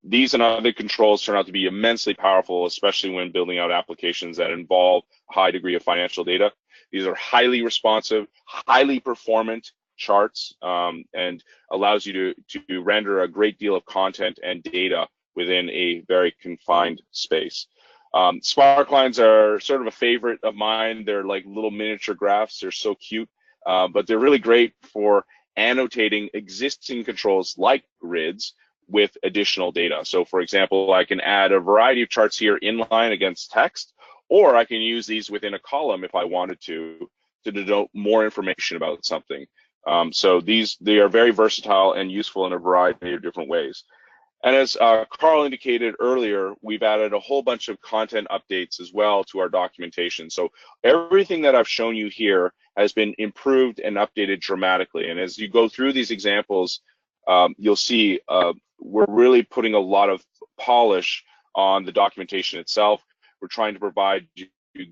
These and other controls turn out to be immensely powerful, especially when building out applications that involve a high degree of financial data. These are highly responsive, highly performant charts, and allows you to render a great deal of content and data within a very confined space. Sparklines are sort of a favorite of mine. They're like little miniature graphs. They're so cute, but they're really great for annotating existing controls like grids with additional data. So for example, I can add a variety of charts here inline against text, or I can use these within a column if I wanted to denote more information about something. So they are very versatile and useful in a variety of different ways. And as Carl indicated earlier, we've added a whole bunch of content updates as well to our documentation. So everything that I've shown you here has been improved and updated dramatically. And as you go through these examples, you'll see we're really putting a lot of polish on the documentation itself. We're trying to provide you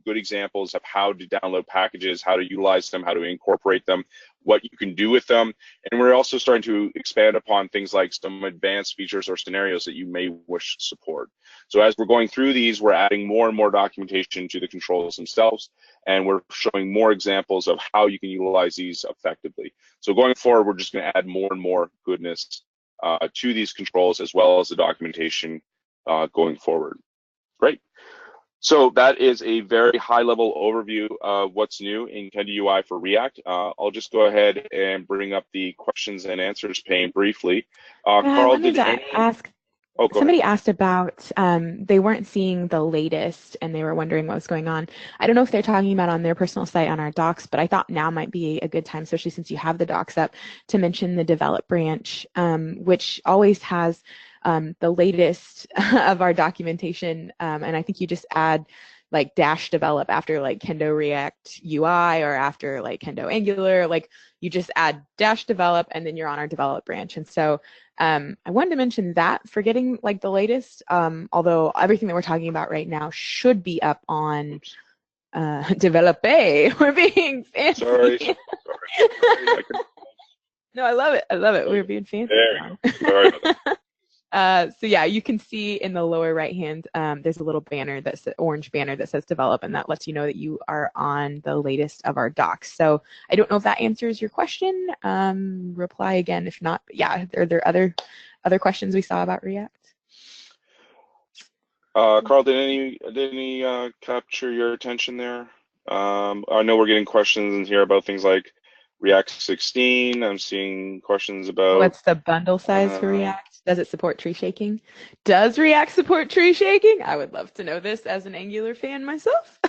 good examples of how to download packages, how to utilize them, how to incorporate them, what you can do with them. And we're also starting to expand upon things like some advanced features or scenarios that you may wish to support. So as we're going through these, we're adding more and more documentation to the controls themselves, and we're showing more examples of how you can utilize these effectively. So going forward, we're just going to add more and more goodness to these controls as well as the documentation going forward. Great. So that is a very high-level overview of what's new in Kendo UI for React. I'll just go ahead and bring up the questions and answers pane briefly. Carl, did Oh, go Somebody ahead. asked about they weren't seeing the latest and they were wondering what was going on. I don't know if they're talking about on their personal site on our docs, but I thought now might be a good time, especially since you have the docs up, to mention the develop branch, which always has the latest of our documentation. And I think you just add like dash develop after like Kendo React UI or after like Kendo Angular, like you just add dash develop and then you're on our develop branch. And so I wanted to mention that for getting like the latest, although everything that we're talking about right now should be up on Develop A. We're being fancy. Sorry. No, I love it. I love it. We're being fancy. There you go. Sorry about that. So yeah, you can see in the lower right hand, there's a little banner that's an orange banner that says develop, and that lets you know that you are on the latest of our docs. So I don't know if that answers your question. Reply again if not. But yeah, are there other questions we saw about React? Carl, did any capture your attention there? I know we're getting questions in here about things like React 16. I'm seeing questions about What's the bundle size for React? Does it support tree shaking? Does React support tree shaking? I would love to know this as an Angular fan myself.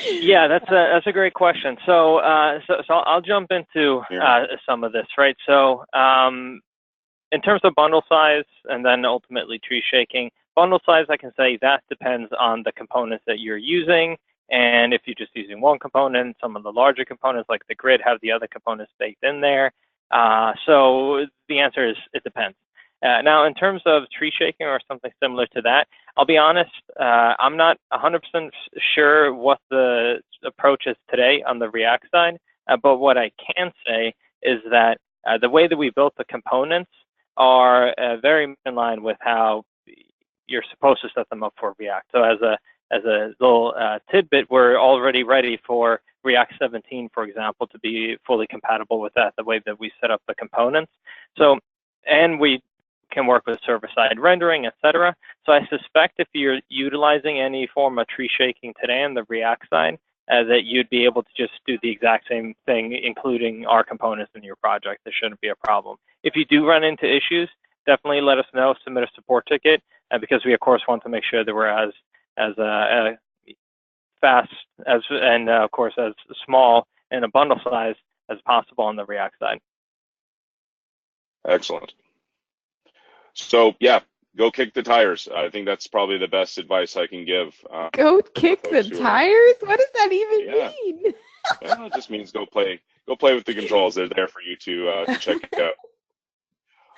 Yeah, that's a great question. So I'll jump into some of this, right? So in terms of bundle size and then ultimately tree shaking, bundle size, I can say that depends on the components that you're using. And if you're just using one component, some of the larger components like the grid have the other components baked in there. So the answer is it depends. Now, in terms of tree shaking or something similar to that, I'll be honest, I'm not 100% sure what the approach is today on the React side, but what I can say is that the way that we built the components are very in line with how you're supposed to set them up for React. So as a little tidbit, we're already ready for React 17, for example, to be fully compatible with that, the way that we set up the components. So, and we can work with server-side rendering, etc. So I suspect if you're utilizing any form of tree shaking today on the React side, that you'd be able to just do the exact same thing, including our components in your project. There shouldn't be a problem. If you do run into issues, definitely let us know, submit a support ticket, because we, of course, want to make sure that we're as fast as, and of course, as small in a bundle size as possible on the React side. Excellent. So yeah, go kick the tires. I think that's probably the best advice I can give. Go kick the tires? What does that even mean? Well, it just means go play with the controls. They're there for you to check out.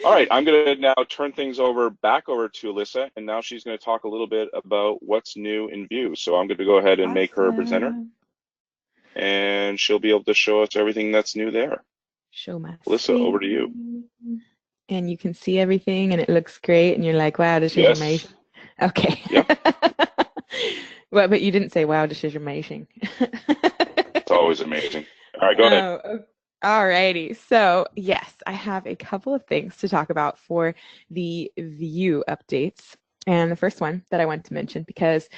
All right, I'm going to now turn things back over to Alyssa, and now she's going to talk a little bit about what's new in Vue. So I'm going to go ahead and make her a presenter, and she'll be able to show us everything that's new there. Show my Alyssa, screen. over to you. And you can see everything, and it looks great, and you're like, wow, this is amazing. Okay. Yep. Well, but you didn't say, wow, this is amazing. It's always amazing. All right, go ahead. Alrighty, so yes, I have a couple of things to talk about for the Vue updates. And the first one that I want to mention, because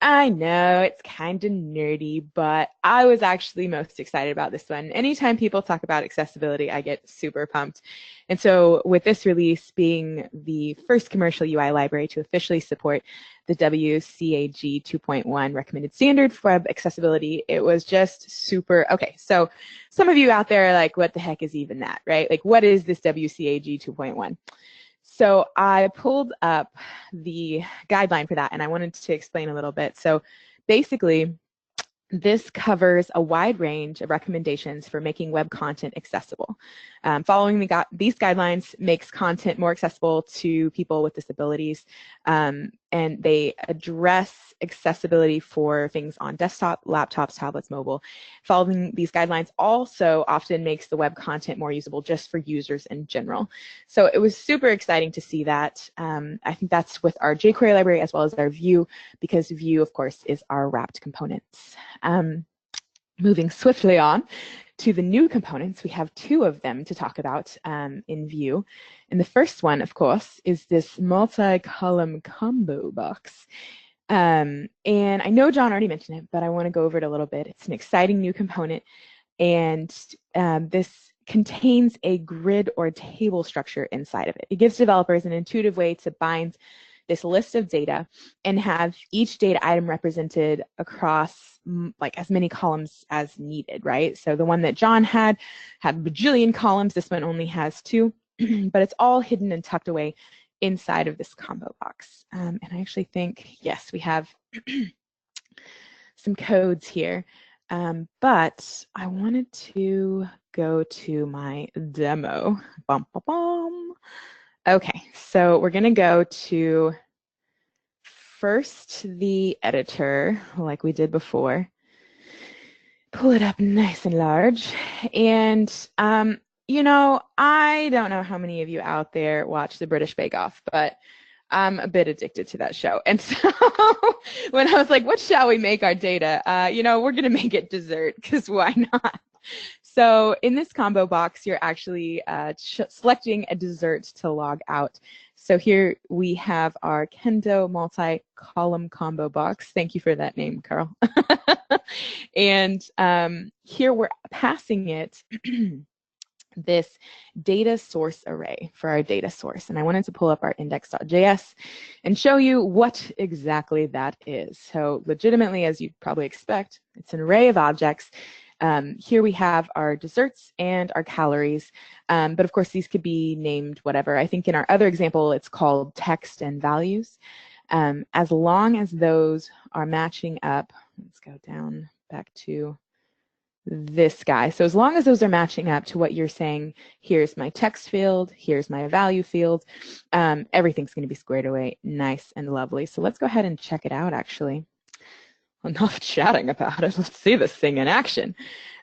I know it's kind of nerdy, but I was actually most excited about this one. Anytime people talk about accessibility, I get super pumped. And so with this release being the first commercial UI library to officially support the WCAG 2.1 recommended standard for web accessibility, it was just super. Okay, so some of you out there are like, what the heck is even that, right? Like, what is this WCAG 2.1? So I pulled up the guideline for that, and I wanted to explain a little bit. So basically, this covers a wide range of recommendations for making web content accessible. Following these guidelines makes content more accessible to people with disabilities, and they address accessibility for things on desktop, laptops, tablets, mobile. Following these guidelines also often makes the web content more usable just for users in general. So it was super exciting to see that. I think that's with our jQuery library as well as our Vue, because Vue, of course, is our wrapped components. Moving swiftly on to the new components, we have two of them to talk about in Vue. And the first one, of course, is this MultiColumnComboBox. And I know John already mentioned it, but I want to go over it a little bit. It's an exciting new component. And this contains a grid or table structure inside of it. It gives developers an intuitive way to bind this list of data and have each data item represented across like as many columns as needed, right? So the one that John had a bajillion columns. This one only has 2, but it's all hidden and tucked away inside of this combo box. And I actually think, yes, we have some codes here, but I wanted to go to my demo. Bum, bum, bum. Okay, so we're going to go to first the editor, like we did before. Pull it up nice and large. And, you know, I don't know how many of you out there watch the British Bake Off, but I'm a bit addicted to that show. And so when I was like, what shall we make our data? You know, we're going to make it dessert, because why not? So in this combo box, you're actually selecting a dessert to log out. So here we have our Kendo MultiColumnComboBox. Thank you for that name, Carl. And here we're passing it this data source array for our data source. And I wanted to pull up our index.js and show you what exactly that is. So legitimately, as you'd probably expect, it's an array of objects. Here we have our desserts and our calories, but of course these could be named whatever. I think in our other example it's called text and values. As long as those are matching up, let's go down back to this guy. So as long as those are matching up to what you're saying, here's my text field, here's my value field, everything's going to be squared away nice and lovely. So let's go ahead and check it out actually. Enough chatting about it. Let's see this thing in action.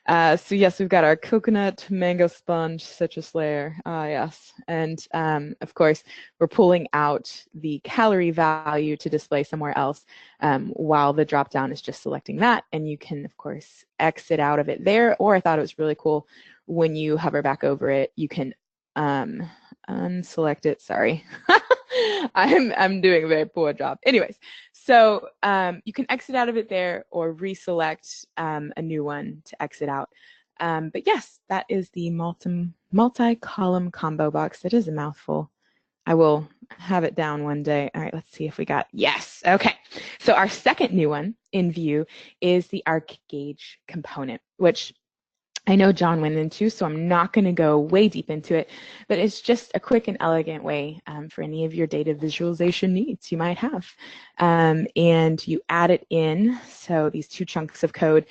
So yes, we've got our coconut, mango sponge, citrus layer. Yes. And of course, we're pulling out the calorie value to display somewhere else while the dropdown is just selecting that. And you can, of course, exit out of it there. Or I thought it was really cool when you hover back over it, you can unselect it. Sorry. I'm doing a very poor job. Anyways, so you can exit out of it there or reselect a new one to exit out. But yes, that is the multi-column combo box. It is a mouthful. I will have it down one day. All right, let's see if we got, yes. Okay, so our second new one in View is the ArcGauge component, which I know John went into, so I'm not going to go way deep into it, but it's just a quick and elegant way for any of your data visualization needs you might have. And you add it in, so these 2 chunks of code.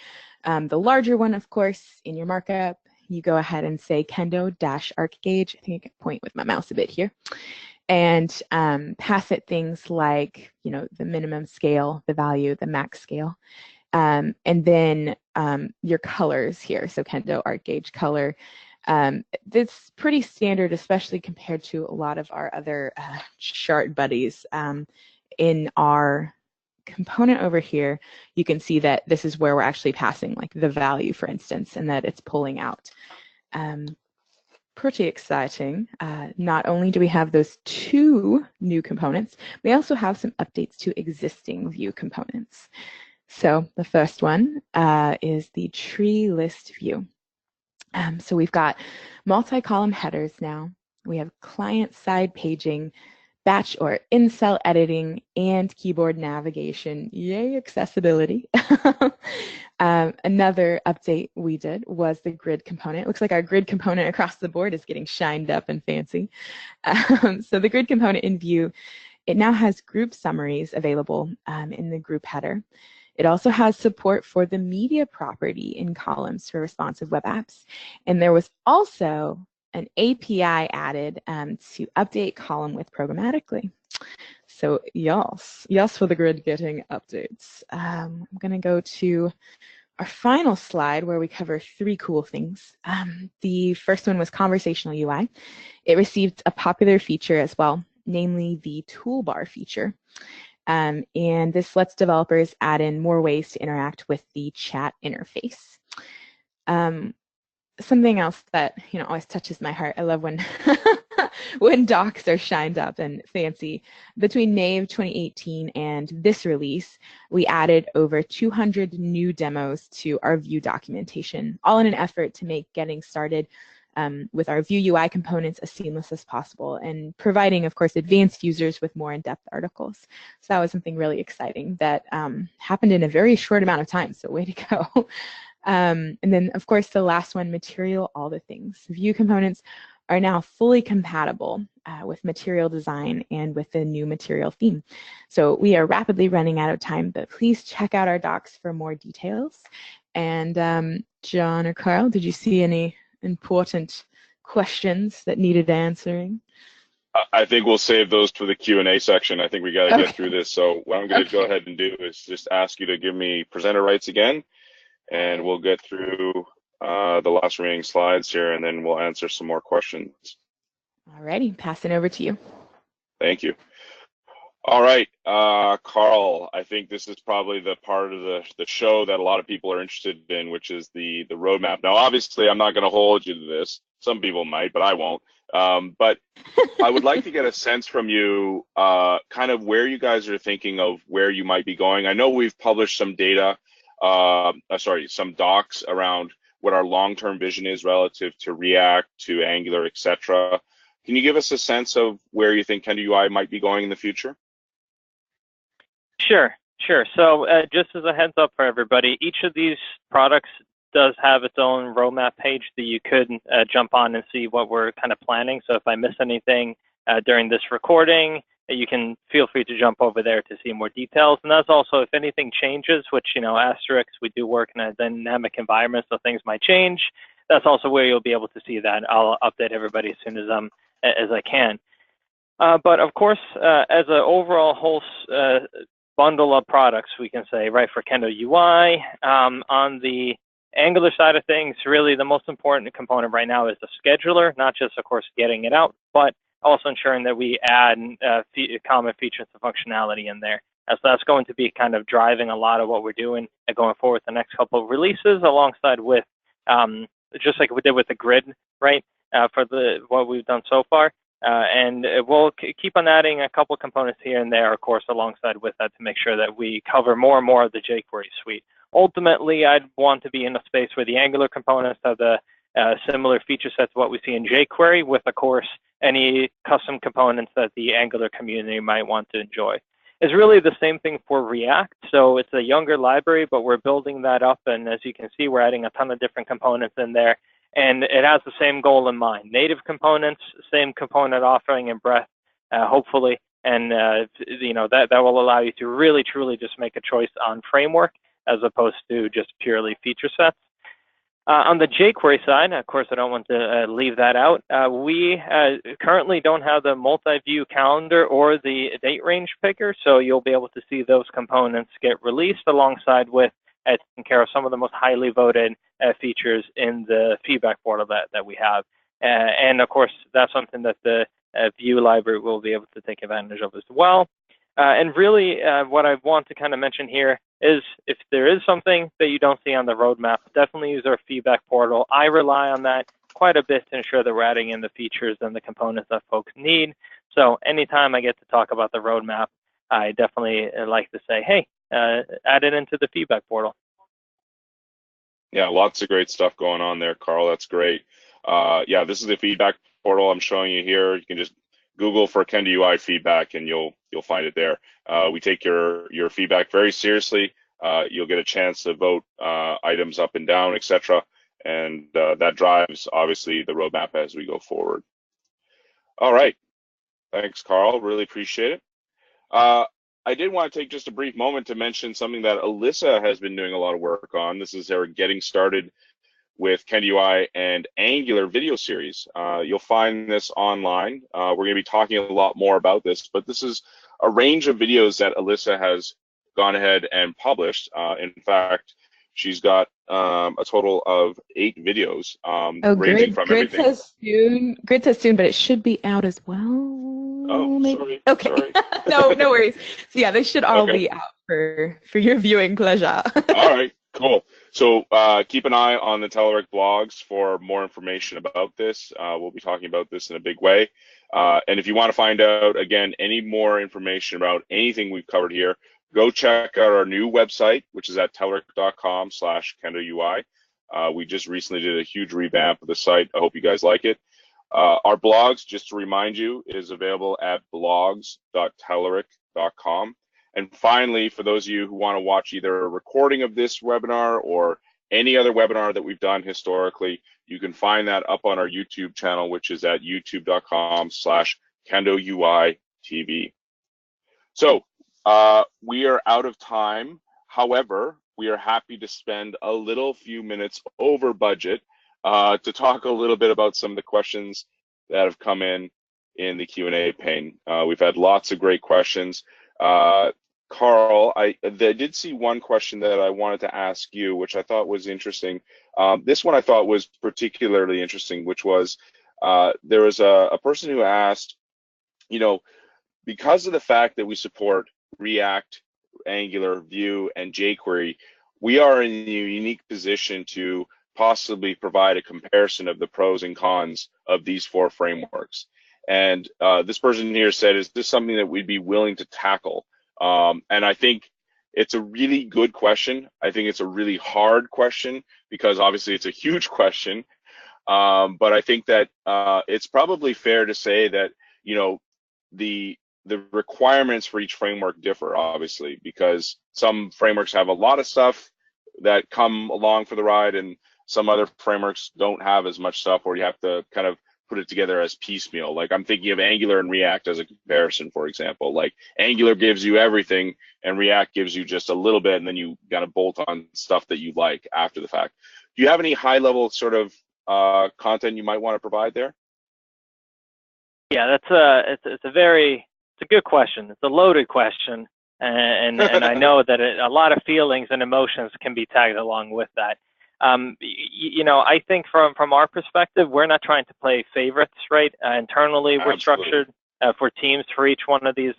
The larger one, of course, in your markup, you go ahead and say Kendo-ArcGauge. I think I can point with my mouse a bit here. And pass it things like, you know, the minimum scale, the value, the max scale. And then your colors here, so Kendo ArcGauge color. It's pretty standard, especially compared to a lot of our other chart buddies. In our component over here, you can see that this is where we're actually passing like the value, for instance, and that it's pulling out. Pretty exciting. Not only do we have those 2 new components, we also have some updates to existing View components. So the first one is the TreeList View. So we've got multi-column headers now. We have client-side paging, batch or in-cell editing, and keyboard navigation. Yay, accessibility. Another update we did was the grid component. It looks like our grid component across the board is getting shined up and fancy. So the grid component in View, it now has group summaries available in the group header. It also has support for the media property in columns for responsive web apps. And there was also an API added to update column width programmatically. So yes for the grid getting updates. I'm going to go to our final slide where we cover 3 cool things. The first one was Conversational UI. It received a popular feature as well, namely the toolbar feature. And this lets developers add in more ways to interact with the chat interface. Something else that always touches my heart. I love when when docs are shined up and fancy. Between Nave 2018 and this release, we added over 200 new demos to our View documentation, all in an effort to make getting started with our View UI components as seamless as possible, and providing, of course, advanced users with more in-depth articles. So that was something really exciting that happened in a very short amount of time, so way to go. And then, of course, the last one, material all the things. View components are now fully compatible with material design and with the new material theme. So we are rapidly running out of time, but please check out our docs for more details. And John or Carl, did you see any important questions that needed answering? I think we'll save those for the Q&A section. I think we got to get through this. So what I'm going to go ahead and do is just ask you to give me presenter rights again, and we'll get through the last remaining slides here, and then we'll answer some more questions. All righty, passing over to you. Thank you. All right, Carl, I think this is probably the part of the show that a lot of people are interested in, which is the roadmap. Now, obviously, I'm not going to hold you to this. Some people might, but I won't. But I would like to get a sense from you, kind of where you guys are thinking of where you might be going. I know we've published some data, some docs around what our long-term vision is relative to React, to Angular, etc. Can you give us a sense of where you think Kendo UI might be going in the future? Sure. So just as a heads up for everybody, each of these products does have its own roadmap page that you could jump on and see what we're kind of planning. So if I miss anything during this recording, you can feel free to jump over there to see more details. And that's also, if anything changes, which, asterisks, we do work in a dynamic environment, so things might change. That's also where you'll be able to see that. I'll update everybody as soon as I can. But of course, as an overall whole bundle of products, we can say, right, for Kendo UI, on the Angular side of things, really the most important component right now is the scheduler, not just, of course, getting it out, but also ensuring that we add common features and functionality in there. So that's going to be kind of driving a lot of what we're doing and going forward the next couple of releases, alongside with, just like we did with the grid, right, for what we've done so far. And we'll keep on adding a couple components here and there, of course, alongside with that, to make sure that we cover more and more of the jQuery suite. Ultimately, I'd want to be in a space where the Angular components have the similar feature sets to what we see in jQuery, with, of course, any custom components that the Angular community might want to enjoy. It's really the same thing for React. So it's a younger library, but we're building that up. And as you can see, we're adding a ton of different components in there. And it has the same goal in mind: native components, same component offering and breadth, hopefully. And that will allow you to really, truly just make a choice on framework, as opposed to just purely feature sets. On the jQuery side, of course, I don't want to leave that out. We currently don't have the multi-view calendar or the date range picker, so you'll be able to see those components get released alongside with taking care of some of the most highly voted features in the feedback portal that we have. And of course, that's something that the View library will be able to take advantage of as well. And really, what I want to kind of mention here is, if there is something that you don't see on the roadmap, definitely use our feedback portal. I rely on that quite a bit to ensure that we're adding in the features and the components that folks need. So anytime I get to talk about the roadmap, I definitely like to say, hey, add it into the feedback portal. Yeah, lots of great stuff going on there, Carl. That's great. Yeah, this is the feedback portal I'm showing you here. You can just Google for Kendo UI feedback, and you'll find it there. We take your feedback very seriously. You'll get a chance to vote items up and down, etc. And that drives, obviously, the roadmap as we go forward. All right. Thanks, Carl. Really appreciate it. I did want to take just a brief moment to mention something that Alyssa has been doing a lot of work on. This is her Getting Started with Kendo UI and Angular video series. You'll find this online. We're going to be talking a lot more about this, but this is a range of videos that Alyssa has gone ahead and published. In fact, she's got a total of 8 videos, ranging from Grid everything. Grid says soon, but it should be out as well. Oh, maybe? sorry. Okay. Sorry. No worries. So yeah, they should all be out for your viewing pleasure. All right, cool. So keep an eye on the Telerik blogs for more information about this. We'll be talking about this in a big way. And if you want to find out, again, any more information about anything we've covered here, go check out our new website, which is at telerik.com/KendoUI. We just recently did a huge revamp of the site. I hope you guys like it. Our blogs, just to remind you, is available at blogs.telerik.com. And finally, for those of you who want to watch either a recording of this webinar or any other webinar that we've done historically, you can find that up on our YouTube channel, which is at youtube.com/Kendo UI TV. So we are out of time. However, we are happy to spend a little few minutes over budget to talk a little bit about some of the questions that have come in the Q&A pane. We've had lots of great questions. Carl, I did see one question that I wanted to ask you, which I thought was interesting. This one I thought was particularly interesting, which was there was a person who asked, you know, because of the fact that we support React, Angular, Vue, and jQuery, we are in a unique position to possibly provide a comparison of the pros and cons of these 4 frameworks. And this person here said, is this something that we'd be willing to tackle? And I think it's a really good question. I think it's a really hard question because obviously it's a huge question. But I think that it's probably fair to say that, you know, the requirements for each framework differ, obviously, because some frameworks have a lot of stuff that come along for the ride, and some other frameworks don't have as much stuff, or you have to kind of put it together as piecemeal. Like I'm thinking of Angular and React as a comparison, for example. Like Angular gives you everything and React gives you just a little bit, and then you got to bolt on stuff that you like after the fact. Do you have any high level sort of content you might want to provide there? Yeah, it's a good question. It's a loaded question, and I know that a lot of feelings and emotions can be tagged along with that. You know, I think from our perspective, we're not trying to play favorites, right? Internally, we're structured for teams for each one of these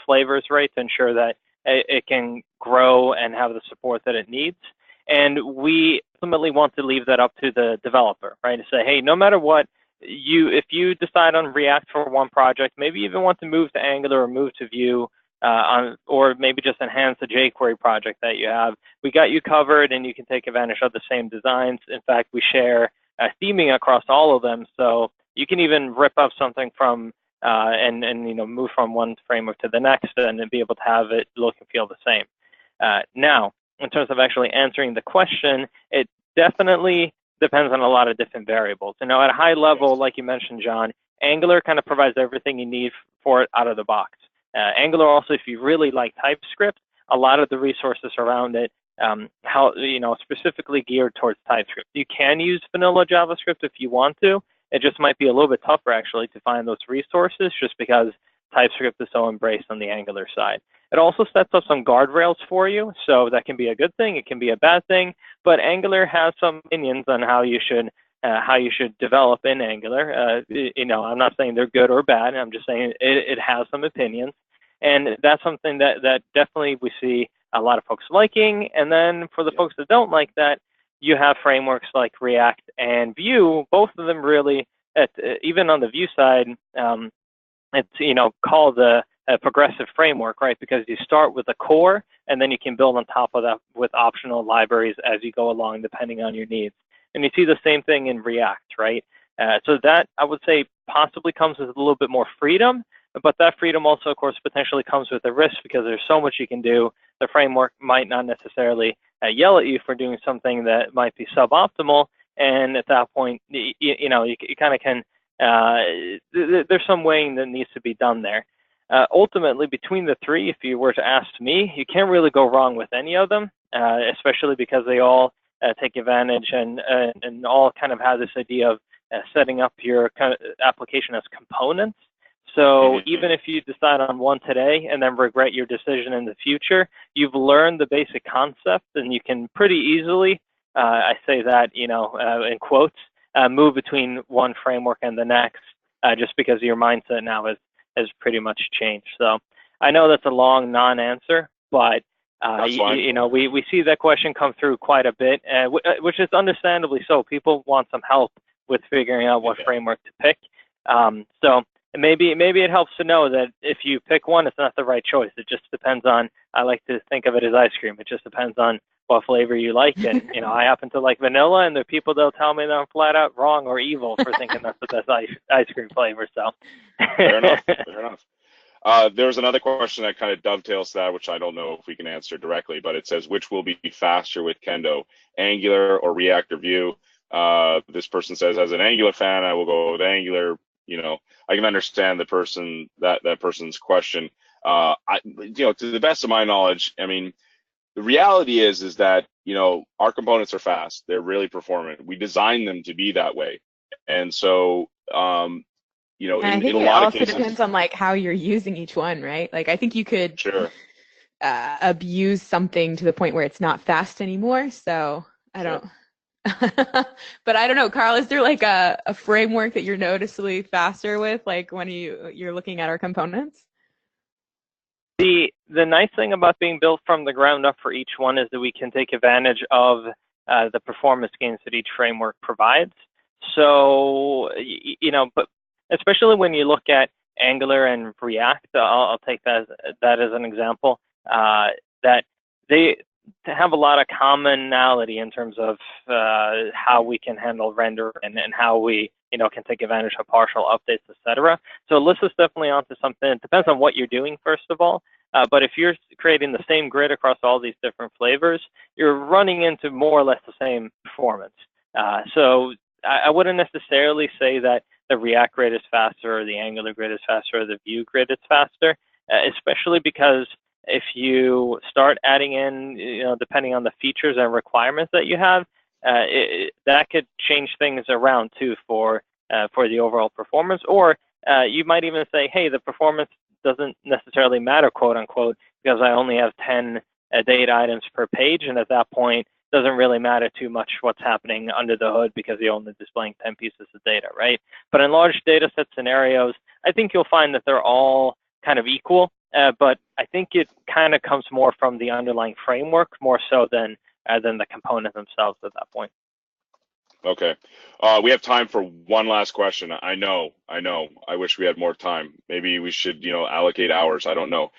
flavors, right, to ensure that it can grow and have the support that it needs. And we ultimately want to leave that up to the developer, right? To say, hey, no matter what, if you decide on React for one project, maybe you even want to move to Angular or move to Vue, or maybe just enhance the jQuery project that you have, we got you covered, and you can take advantage of the same designs. In fact, we share theming across all of them, so you can even rip up something from and you know, move from one framework to the next and be able to have it look and feel the same. Now, in terms of actually answering the question, it definitely depends on a lot of different variables. You know, at a high level, like you mentioned, John, Angular kind of provides everything you need for it out of the box. Angular also, if you really like TypeScript, a lot of the resources around it, specifically geared towards TypeScript. You can use vanilla JavaScript if you want to. It just might be a little bit tougher actually to find those resources just because TypeScript is so embraced on the Angular side. It also sets up some guardrails for you, so that can be a good thing, it can be a bad thing, but Angular has some opinions on how you should develop in Angular. You know, I'm not saying they're good or bad, I'm just saying it has some opinions, and that's something that definitely we see a lot of folks liking. And then for the folks that don't like that, you have frameworks like React and Vue, both of them really, even on the Vue side, it's, you know, called a progressive framework, right? Because you start with a core, and then you can build on top of that with optional libraries as you go along, depending on your needs. And you see the same thing in React, right? So that, I would say, possibly comes with a little bit more freedom, but that freedom also, of course, potentially comes with a risk because there's so much you can do. The framework might not necessarily yell at you for doing something that might be suboptimal, and at that point, you kind of can, there's some weighing that needs to be done there. Ultimately, between the three, if you were to ask me, you can't really go wrong with any of them, especially because they all take advantage and all kind of have this idea of setting up your kind of application as components. So even if you decide on one today and then regret your decision in the future, you've learned the basic concept, and you can pretty easily, I say that, you know, in quotes, move between one framework and the next, just because your mindset now has pretty much changed. So I know that's a long non-answer, but you know, we see that question come through quite a bit, which is understandably so. People want some help with figuring out what framework to pick. So maybe it helps to know that if you pick one, it's not the right choice. It just depends on, I like to think of it as ice cream. It just depends on what flavor you like. And, you know, I happen to like vanilla, and the people, they'll tell me that I'm flat out wrong or evil for thinking that's the best ice cream flavor. So fair enough. Fair enough. There's another question that kind of dovetails to that, which I don't know if we can answer directly, but it says, which will be faster with Kendo, Angular or React or Vue? This person says, as an Angular fan, I will go with Angular. You know, I can understand the person, that person's question. You know, to the best of my knowledge, I mean, the reality is that, you know, our components are fast. They're really performant. We designed them to be that way. And so, you know, and I think in a it lot of also cases, depends on like how you're using each one, right? Like I think you could sure, abuse something to the point where it's not fast anymore. So I don't. But I don't know, Carl, is there like a framework that you're noticeably faster with, like when you're looking at our components? The nice thing about being built from the ground up for each one is that we can take advantage of the performance gains that each framework provides. So, you know, but especially when you look at Angular and React, I'll take that as an example, that they have a lot of commonality in terms of how we can handle render and how we, you know, can take advantage of partial updates, etc. So Alyssa's definitely onto something. It depends on what you're doing, first of all. But if you're creating the same grid across all these different flavors, you're running into more or less the same performance. So I wouldn't necessarily say that the React grid is faster or the Angular grid is faster or the Vue grid is faster, especially because if you start adding in, you know, depending on the features and requirements that you have, that could change things around too for the overall performance. Or you might even say, hey, the performance doesn't necessarily matter, quote unquote, because I only have 10 data items per page, and at that point, it doesn't really matter too much what's happening under the hood because you're only displaying 10 pieces of data, right? But in large data set scenarios, I think you'll find that they're all kind of equal, but I think it kind of comes more from the underlying framework more so than the components themselves at that point. Okay. We have time for one last question. I know. I wish we had more time. Maybe we should, you know, allocate hours. I don't know.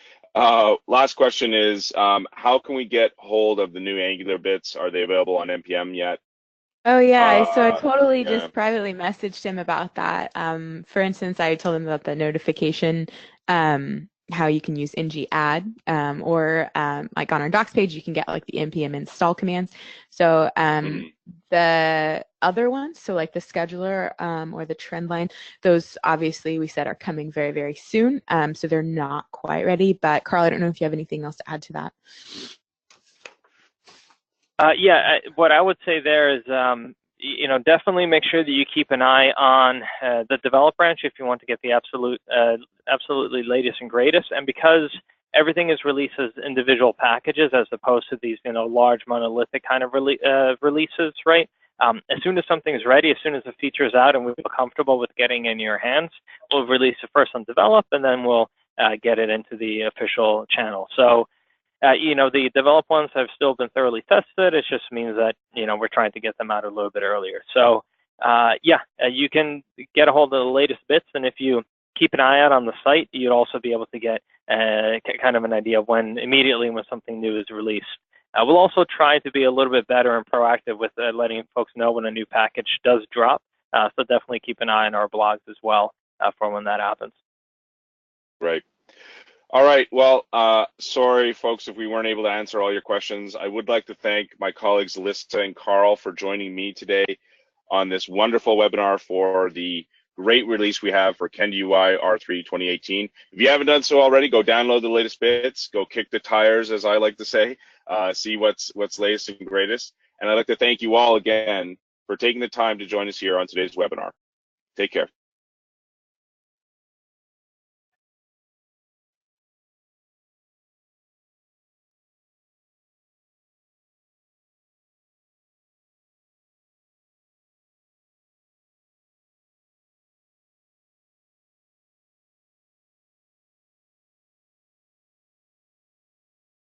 Last question is, how can we get hold of the new Angular bits? Are they available on NPM yet? Oh yeah, so I totally yeah. just privately messaged him about that. For instance, I told him about the notification, how you can use ng add, or like on our docs page, you can get like the npm install commands. So the other ones, so like the scheduler or the Trendline, those obviously we said are coming very, very soon. So they're not quite ready. But Carl, I don't know if you have anything else to add to that. Yeah, what I would say there is, you know, definitely make sure that you keep an eye on the develop branch if you want to get the absolutely latest and greatest. And because everything is released as individual packages as opposed to these, you know, large monolithic kind of releases, right? As soon as something's ready, as soon as the feature is out and we feel comfortable with getting in your hands, we'll release it first on develop, and then we'll get it into the official channel. So, you know, the developed ones have still been thoroughly tested. It just means that, you know, we're trying to get them out a little bit earlier. So, yeah, you can get a hold of the latest bits, and if you keep an eye out on the site, you'd also be able to get kind of an idea of immediately when something new is released. We'll also try to be a little bit better and proactive with letting folks know when a new package does drop. So definitely keep an eye on our blogs as well for when that happens. Right. All right. Well, sorry, folks, if we weren't able to answer all your questions. I would like to thank my colleagues Alyssa and Carl for joining me today on this wonderful webinar for the great release we have for Kendo UI R3 2018. If you haven't done so already, go download the latest bits, go kick the tires, as I like to say, see what's latest and greatest. And I'd like to thank you all again for taking the time to join us here on today's webinar. Take care.